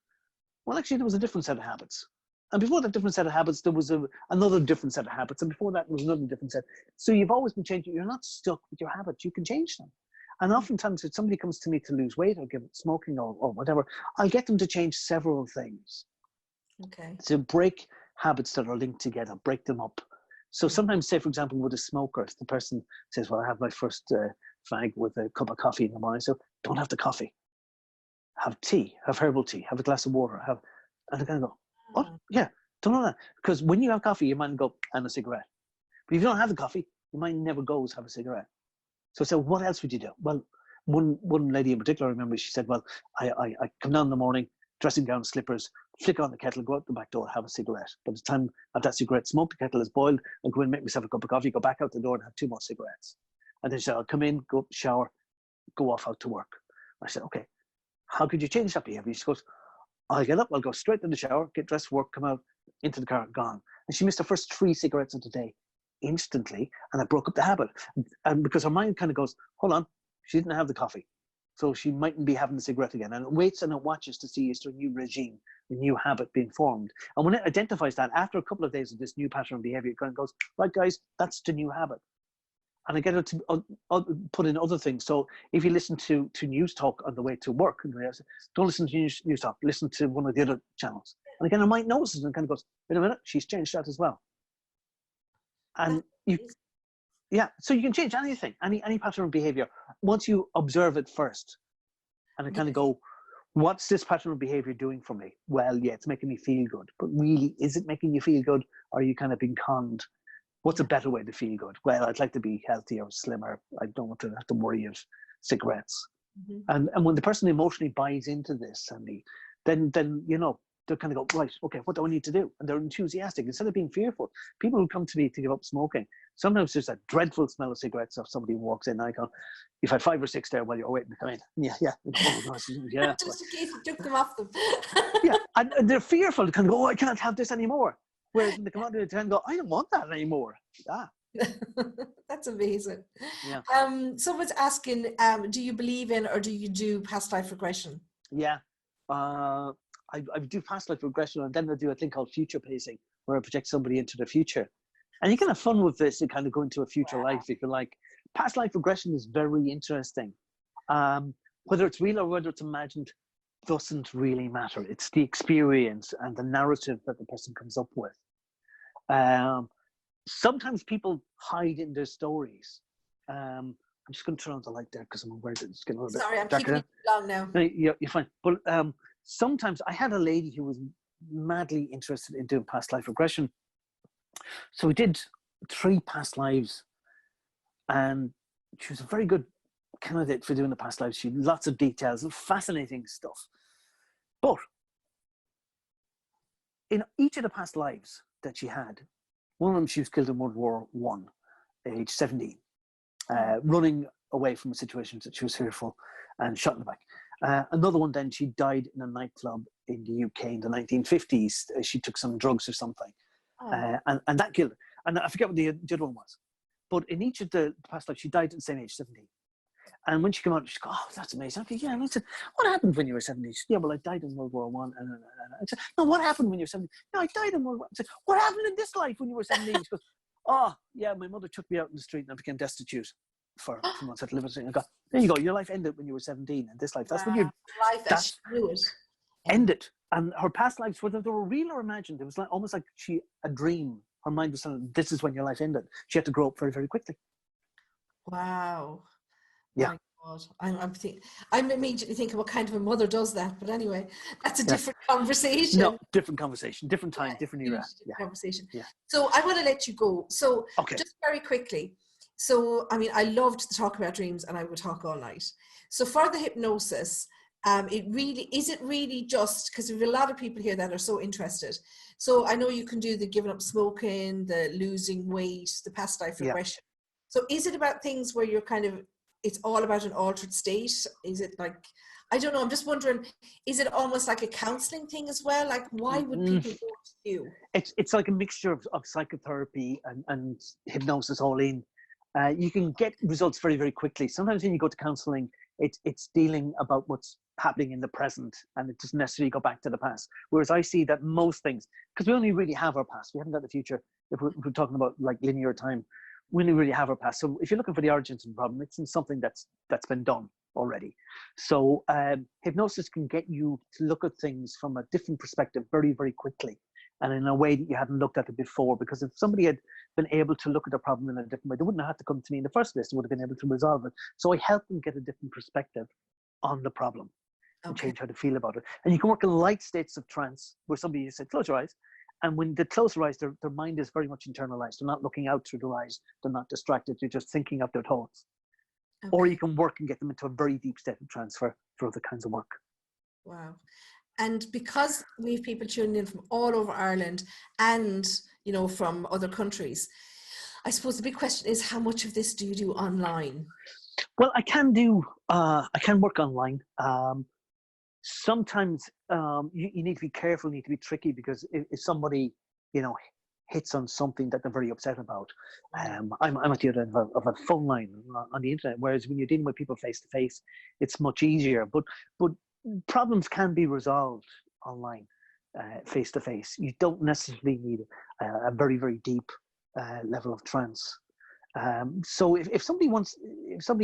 well, actually, there was a different set of habits. And before that different set of habits, there was another different set of habits. And before that, there was another different set. So you've always been changing. You're not stuck with your habits. You can change them. And oftentimes, if somebody comes to me to lose weight or give it smoking or whatever, I'll get them to change several things. Okay. So break habits that are linked together, break them up. So sometimes, say, for example, with a smoker, if the person says, well, I have my first fag with a cup of coffee in the morning. So don't have the coffee. Have tea, have herbal tea, have a glass of water, and I kind of go, what? Yeah, don't know that. Because when you have coffee, you might go, and a cigarette. But if you don't have the coffee, your mind never goes have a cigarette. So what else would you do? Well, one lady in particular, I remember, she said, well, I come down in the morning, dressing gown, slippers, flick on the kettle, go out the back door, have a cigarette. By the time I have that cigarette smoked, the kettle is boiled, I'll go in, make myself a cup of coffee, go back out the door and have 2 more cigarettes. And then she said, I'll come in, go shower, go off out to work. I said, okay, how could you change that behavior? She goes, I'll get up, I'll go straight to the shower, get dressed for work, come out into the car, gone. And she missed her first 3 cigarettes of the day instantly, and I broke up the habit. And because her mind kind of goes, hold on, she didn't have the coffee, so she mightn't be having the cigarette again. And it waits and it watches to see, is there a new regime, a new habit being formed? And when it identifies that, after a couple of days of this new pattern of behavior, it kind of goes, right guys, that's the new habit. And I get her to put in other things. So if you listen to news talk on the way to work, don't listen to news talk, listen to one of the other channels. And again, her mind notices and kind of goes, wait a minute, she's changed that as well. And so you can change anything, any pattern of behavior, once you observe it first. And I kind of go, what's this pattern of behavior doing for me? Well, yeah, it's making me feel good. But really, is it making you feel good? Or are you kind of being conned? What's a better way to feel good? Well, I'd like to be healthier, slimmer. I don't want to have to worry of cigarettes. Mm-hmm. And when the person emotionally buys into this, Sandy, then they'll kind of go, right, okay, what do I need to do? And they're enthusiastic. Instead of being fearful, people who come to me to give up smoking, sometimes there's a dreadful smell of cigarettes if somebody walks in. I go, you've had 5 or 6 there while you're waiting to come in. Yeah. Oh, gosh, yeah. Just in case you took them off them. Yeah, and they're fearful. They kind of go, oh, I can't have this anymore. Whereas when they come out to the tent and go, I don't want that anymore. That's amazing. Yeah. Someone's asking, do you believe in or do you do past life regression? Yeah. I do past life regression, and then I do a thing called future pacing, where I project somebody into the future. And you can have fun with this and kind of go into a future life if you like. Past life regression is very interesting. Whether it's real or whether it's imagined doesn't really matter. It's the experience and the narrative that the person comes up with. Sometimes people hide in their stories. I'm just going to turn on the light there because I'm aware that it's getting a little bit darker. Sorry, I'm keeping it long now. No, you're fine. But sometimes I had a lady who was madly interested in doing past life regression. So we did 3 past lives, and she was a very good candidate for doing the past lives. She had lots of details and fascinating stuff. But in each of the past lives that she had, one of them, she was killed in World War I, age 17, running away from situations that she was fearful and shot in the back. Another one, then she died in a nightclub in the UK in the 1950s. She took some drugs or something. And that killed her. And I forget what the other one was. But in each of the past lives, she died at the same age, 17. And when she came out, she goes, oh, that's amazing. Okay, yeah. And I said, what happened when you were 17? She said, yeah, well, I died in World War I. And I said, no, what happened when you were 17? No, I died in World War I. I said, what happened in this life when you were 17? She goes, oh, yeah, my mother took me out in the street and I became destitute for months at Liverpool. I go, there you go, your life ended when you were 17 in this life. That's when your life ended. And her past lives, whether they were real or imagined, it was like almost like a dream. Her mind was saying, this is when your life ended. She had to grow up very, very quickly. Wow. Yeah. My God. I'm immediately thinking what kind of a mother does that, but anyway, that's a different conversation. No, different conversation, different time, different era. Conversation. Yeah. So I want to let you go. So just very quickly. So, I mean, I loved to talk about dreams and I would talk all night. So for the hypnosis, is it really just, because we have a lot of people here that are so interested. So I know you can do the giving up smoking, the losing weight, the past life regression. So is it about things where you're it's all about an altered state? Is it like, I don't know, I'm just wondering, is it almost like a counseling thing as well? Like, why would people go to you? It's like a mixture of psychotherapy and hypnosis all in. You can get results very, very quickly. Sometimes when you go to counseling, it's dealing about what's happening in the present, and it doesn't necessarily go back to the past. Whereas I see that most things, because we only really have our past, we haven't got the future. If we're talking about like linear time, we only really have our past. So if you're looking for the origins of the problem, it's in something that's been done already. So hypnosis can get you to look at things from a different perspective very, very quickly, and in a way that you hadn't looked at it before. Because if somebody had been able to look at the problem in a different way, they wouldn't have had to come to me in the first place. They would have been able to resolve it. So I help them get a different perspective on the problem and change how to feel about it. And you can work in light states of trance where somebody said, close your eyes, And when they close their eyes, their mind is very much internalized. They're not looking out through their eyes. They're not distracted. They're just thinking of their thoughts. Okay. Or you can work and get them into a very deep state of trance for other kinds of work. Wow. And because we have people tuning in from all over Ireland and, you know, from other countries, I suppose the big question is, how much of this do you do online? Well, I can work online. Sometimes you need to be careful, you need to be tricky, because if somebody, you know, hits on something that they're very upset about, I'm at the other end of a phone line on the internet, whereas when you're dealing with people face to face, it's much easier. But problems can be resolved online, face to face. You don't necessarily need a very, very deep level of trance. So if somebody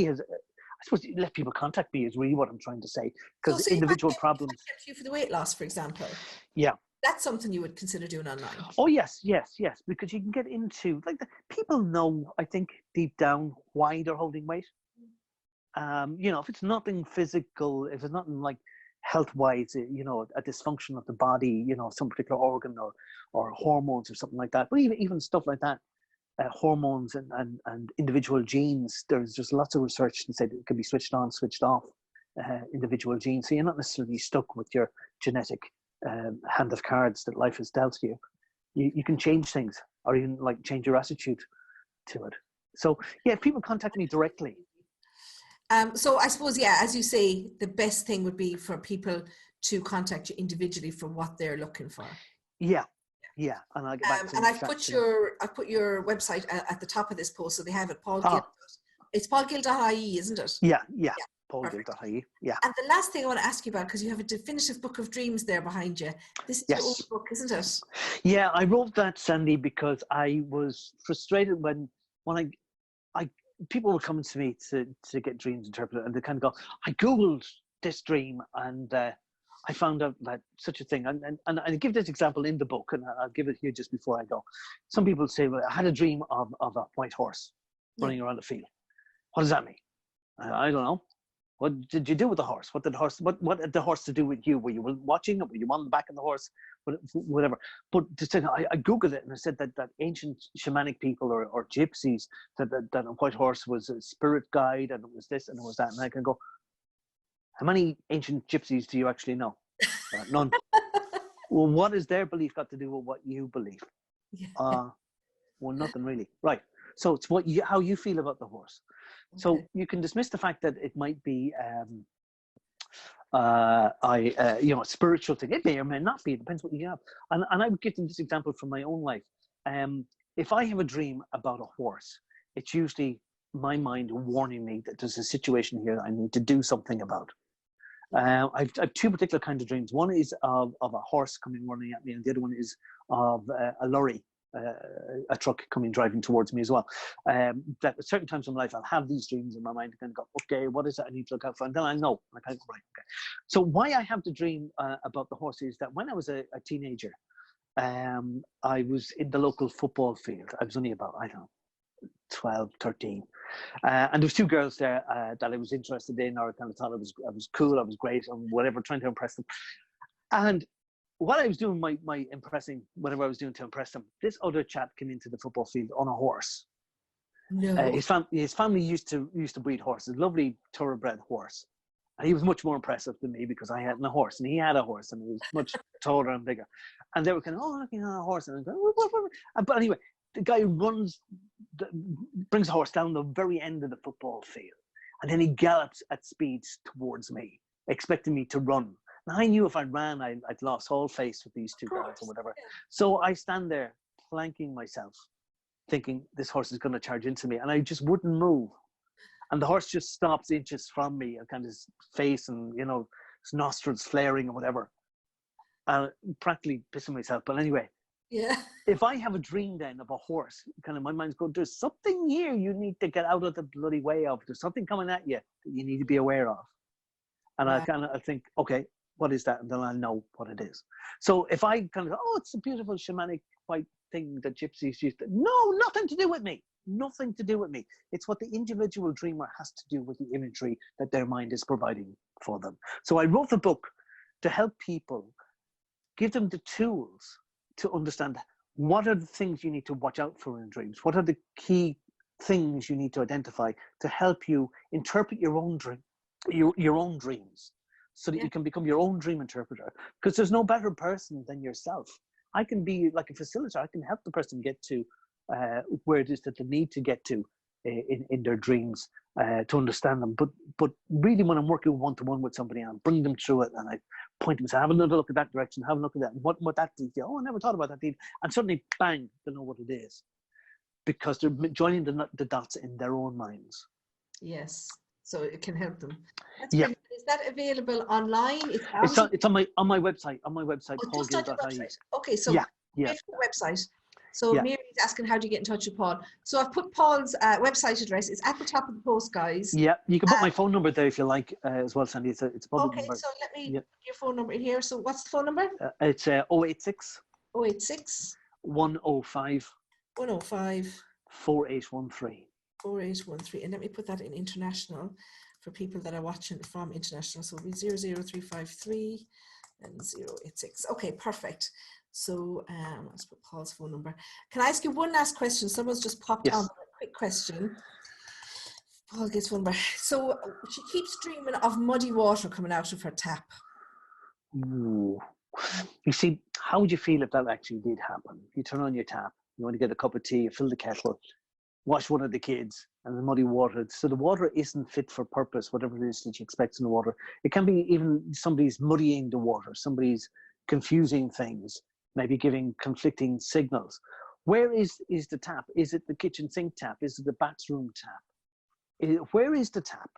has, I suppose, let people contact me is really what I'm trying to say, because so individual problems. You for the weight loss, for example. Yeah. That's something you would consider doing online. Oh yes, because you can get into, like, people know, I think, deep down why they're holding weight. You know, if it's nothing physical, if it's nothing like health-wise, you know, a dysfunction of the body, you know, some particular organ or hormones or something like that. But even stuff like that, hormones and individual genes, there's just lots of research that said it can be switched on, switched off, individual genes. So you're not necessarily stuck with your genetic hand of cards that life has dealt you. You can change things, or even like change your attitude to it. So yeah, if people contact me directly. So I suppose, yeah, as you say, the best thing would be for people to contact you individually for what they're looking for. Yeah, and I'll get back to and I've put your website at the top of this post, so they have it. Paul Gill. It's paulgill.ie, isn't it? Yeah. paulgill.ie. Yeah. And the last thing I want to ask you about, because you have a definitive book of dreams there behind you. This is your own book, isn't it? Yeah, I wrote that, Sandy, because I was frustrated when I people were coming to me to get dreams interpreted, and they kind of go, I Googled this dream and I found out that such a thing. And I give this example in the book, and I'll give it here just before I go. Some people say, well, I had a dream of a white horse running around the field. What does that mean? I don't know. What did you do with the horse? What did the horse to do with you? Were you watching it? Were you on the back of the horse? Whatever. But I Googled it, and I said that ancient shamanic people or gypsies, that a white horse was a spirit guide, and it was this and it was that. And I can go, how many ancient gypsies do you actually know? None. Well, what has their belief got to do with what you believe? Well, nothing really. Right. So it's how you feel about the horse. Okay. So you can dismiss the fact that it might be a spiritual thing. It may or may not be. It depends what you have. And I would give them this example from my own life. If I have a dream about a horse, it's usually my mind warning me that there's a situation here that I need to do something about. I've two particular kinds of dreams. One is of a horse coming running at me, and the other one is of a lorry, a truck driving towards me as well. That at certain times in my life, I'll have these dreams in my mind and go, okay, what is it I need to look out for? And then I know, right, okay. So why I have the dream about the horse is that when I was a teenager, I was in the local football field. I was only about, 12, 13. And there was two girls there that I was interested in, or kind of thought I was cool, I was great, and whatever, trying to impress them. And what I was doing, my impressing, whatever I was doing to impress them, this other chap came into the football field on a horse. No. His family used to breed horses, lovely thoroughbred horse. And he was much more impressive than me because I hadn't a horse, and he had a horse, and he was much taller and bigger. And they were kind of, looking at a horse, and I go, what? But anyway, the guy brings the horse down the very end of the football field, and then he gallops at speeds towards me, expecting me to run. Now, I knew if I ran, I'd lost all face with these two girls or whatever. So I stand there flanking myself, thinking this horse is going to charge into me, and I just wouldn't move. And the horse just stops inches from me, and kind of his face and, his nostrils flaring or whatever. Practically pissing myself. But anyway, if I have a dream then of a horse, kind of my mind's going, there's something here you need to get out of the bloody way of. There's something coming at you that you need to be aware of. And I think, okay, what is that? And then I'll know what it is. So if I kind of go, it's a beautiful shamanic white thing that gypsies used to, no, nothing to do with me. Nothing to do with me. It's what the individual dreamer has to do with the imagery that their mind is providing for them. So I wrote the book to help people, give them the tools to understand what are the things you need to watch out for in dreams. What are the key things you need to identify to help you interpret your own dream, your own dreams, so that you can become your own dream interpreter. Because there's no better person than yourself. I can be like a facilitator. I can help the person get to where it is that they need to get to in their dreams to understand them. But really, when I'm working one-to-one with somebody, and I bring them through it, and I point them and say, have another look at that direction, have a look at that, and what that is. Oh, I never thought about that deed. And suddenly, bang, they know what it is. Because they're joining the dots in their own minds. Yes, so it can help them. That's brilliant. Is that available online? It's on my website. On my website, oh, just on your website. Okay, so website. So Mary's asking, how do you get in touch with Paul? So I've put Paul's website address. It's at the top of the post, guys. Yeah, you can put my phone number there if you like as well, Sandy. It's a public number. Okay, so let me put your phone number here. So what's the phone number? It's 086 086 105 105 4813. 4813. And let me put that in international for people that are watching from international. So it'll be 00353 and 086. Okay, perfect. So let's put Paul's phone number. Can I ask you one last question? Someone's just popped on a quick question. Paul gets phone number. So she keeps dreaming of muddy water coming out of her tap. Ooh. You see, how would you feel if that actually did happen? You turn on your tap, you want to get a cup of tea, you fill the kettle, wash one of the kids, and the muddy water. So the water isn't fit for purpose, whatever it is that you expect in the water. It can be even somebody's muddying the water, somebody's confusing things, maybe giving conflicting signals. Where is the tap? Is it the kitchen sink tap? Is it the bathroom tap? Where is the tap?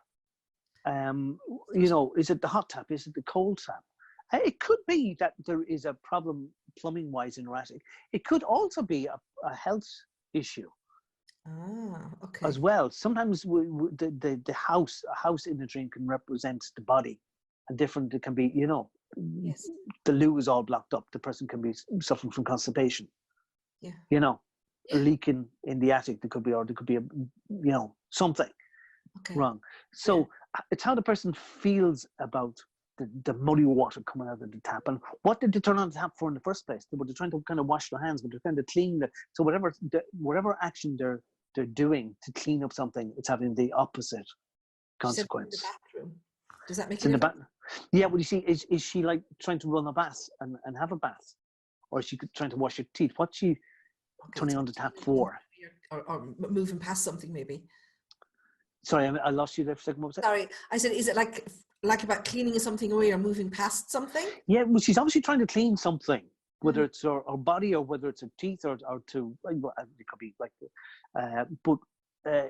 Is it the hot tap? Is it the cold tap? It could be that there is a problem plumbing-wise in her attic. It could also be a health issue. Okay. As well. Sometimes the house in a dream can represent the body, and different. It can be, the loo is all blocked up. The person can be suffering from constipation. Yeah. A leak in the attic. There could be something wrong. So it's how the person feels about the muddy water coming out of the tap. And what did they turn on the tap for in the first place? They were trying to kind of wash their hands, but they're trying to clean so whatever action they're doing to clean up something, it's having the opposite consequence. In the bathroom. Does that make sense? In the yeah, well, you see, is she like trying to run a bath and have a bath? Or is she trying to wash her teeth? What's she turning on the tap for? Or moving past something, maybe. Sorry, I lost you there for a second. What was that? Sorry, I said, is it like about cleaning something away or moving past something? Yeah, well, she's obviously trying to clean something, whether it's her body or whether it's her teeth or to, it could be like, but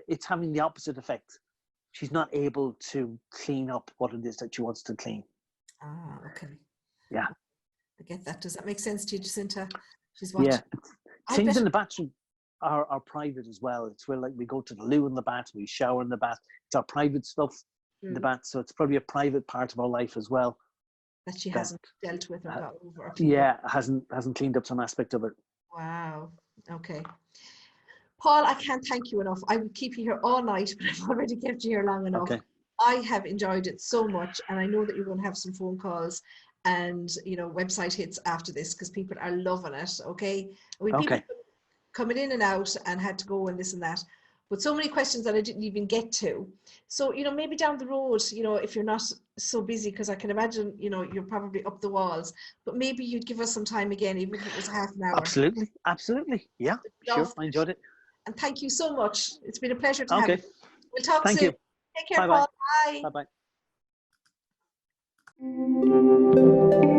it's having the opposite effect. She's not able to clean up what it is that she wants to clean. Okay. Yeah. I get that. Does that make sense to you, Jacinta? She's watching. Yeah. Things in the bathroom are private as well. It's where, like, we go to the loo in the bath, we shower in the bath. It's our private stuff in the bath, so it's probably a private part of our life as well that she hasn't dealt with or got over. Hasn't cleaned up some aspect of it. Wow. Okay, Paul, I can't thank you enough. I would keep you here all night, but I've already kept you here long enough. Okay. I have enjoyed it so much, and I know that you're going to have some phone calls and website hits after this because people are loving it. Okay. People coming in and out and had to go and this and that, but so many questions that I didn't even get to. So maybe down the road, if you're not so busy, because I can imagine you're probably up the walls, but maybe you'd give us some time again, even if it was half an hour. Absolutely. Yeah, sure. I enjoyed it. And thank you so much. It's been a pleasure to have you. We'll talk soon. Thank you. Take care, Paul. Bye. Bye-bye.